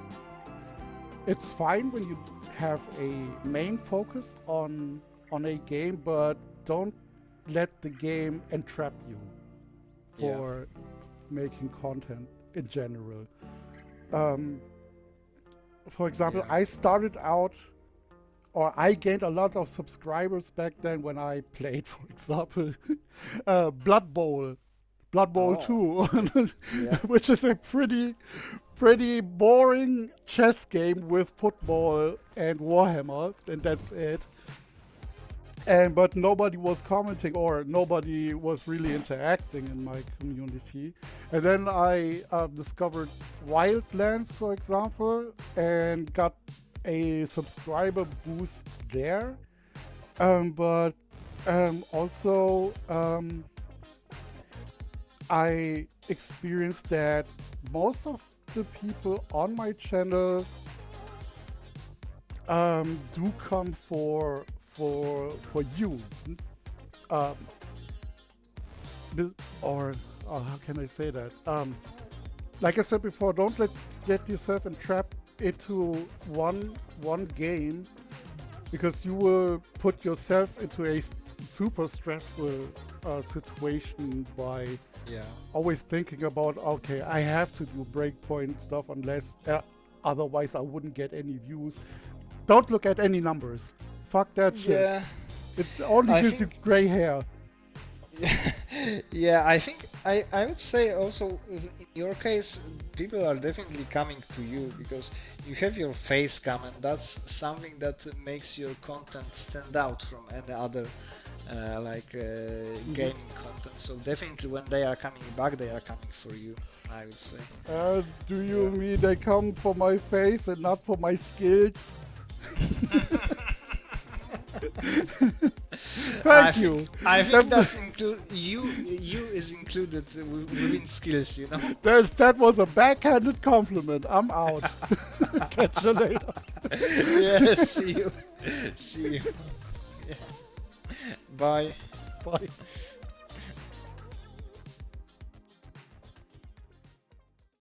It's fine when you have a main focus on a game, but don't let the game entrap you for making content in general. For example, I started out, or I gained a lot of subscribers back then when I played, for example, Blood Bowl 2, which is a pretty boring chess game with football and Warhammer, and that's it. But nobody was commenting or nobody was really interacting in my community. And then I discovered Wildlands, for example, and got a subscriber boost there. But also I experienced that most of the people on my channel do come for you, or how can I say that? Like I said before, don't get yourself entrapped into one game, because you will put yourself into a super stressful situation by always thinking about, okay, I have to do breakpoint stuff unless otherwise I wouldn't get any views. Don't look at any numbers. Fuck that shit. It only gives you gray hair. I think I would say also in your case, people are definitely coming to you because you have your face cam, and that's something that makes your content stand out from any other gaming content. So definitely when they are coming back, they are coming for you, I would say. Do you mean they come for my face and not for my skills? Thank you. I think that's you is included within skills, you know. That was a backhanded compliment. I'm out. Catch you later. See you. Yeah. Bye. Bye.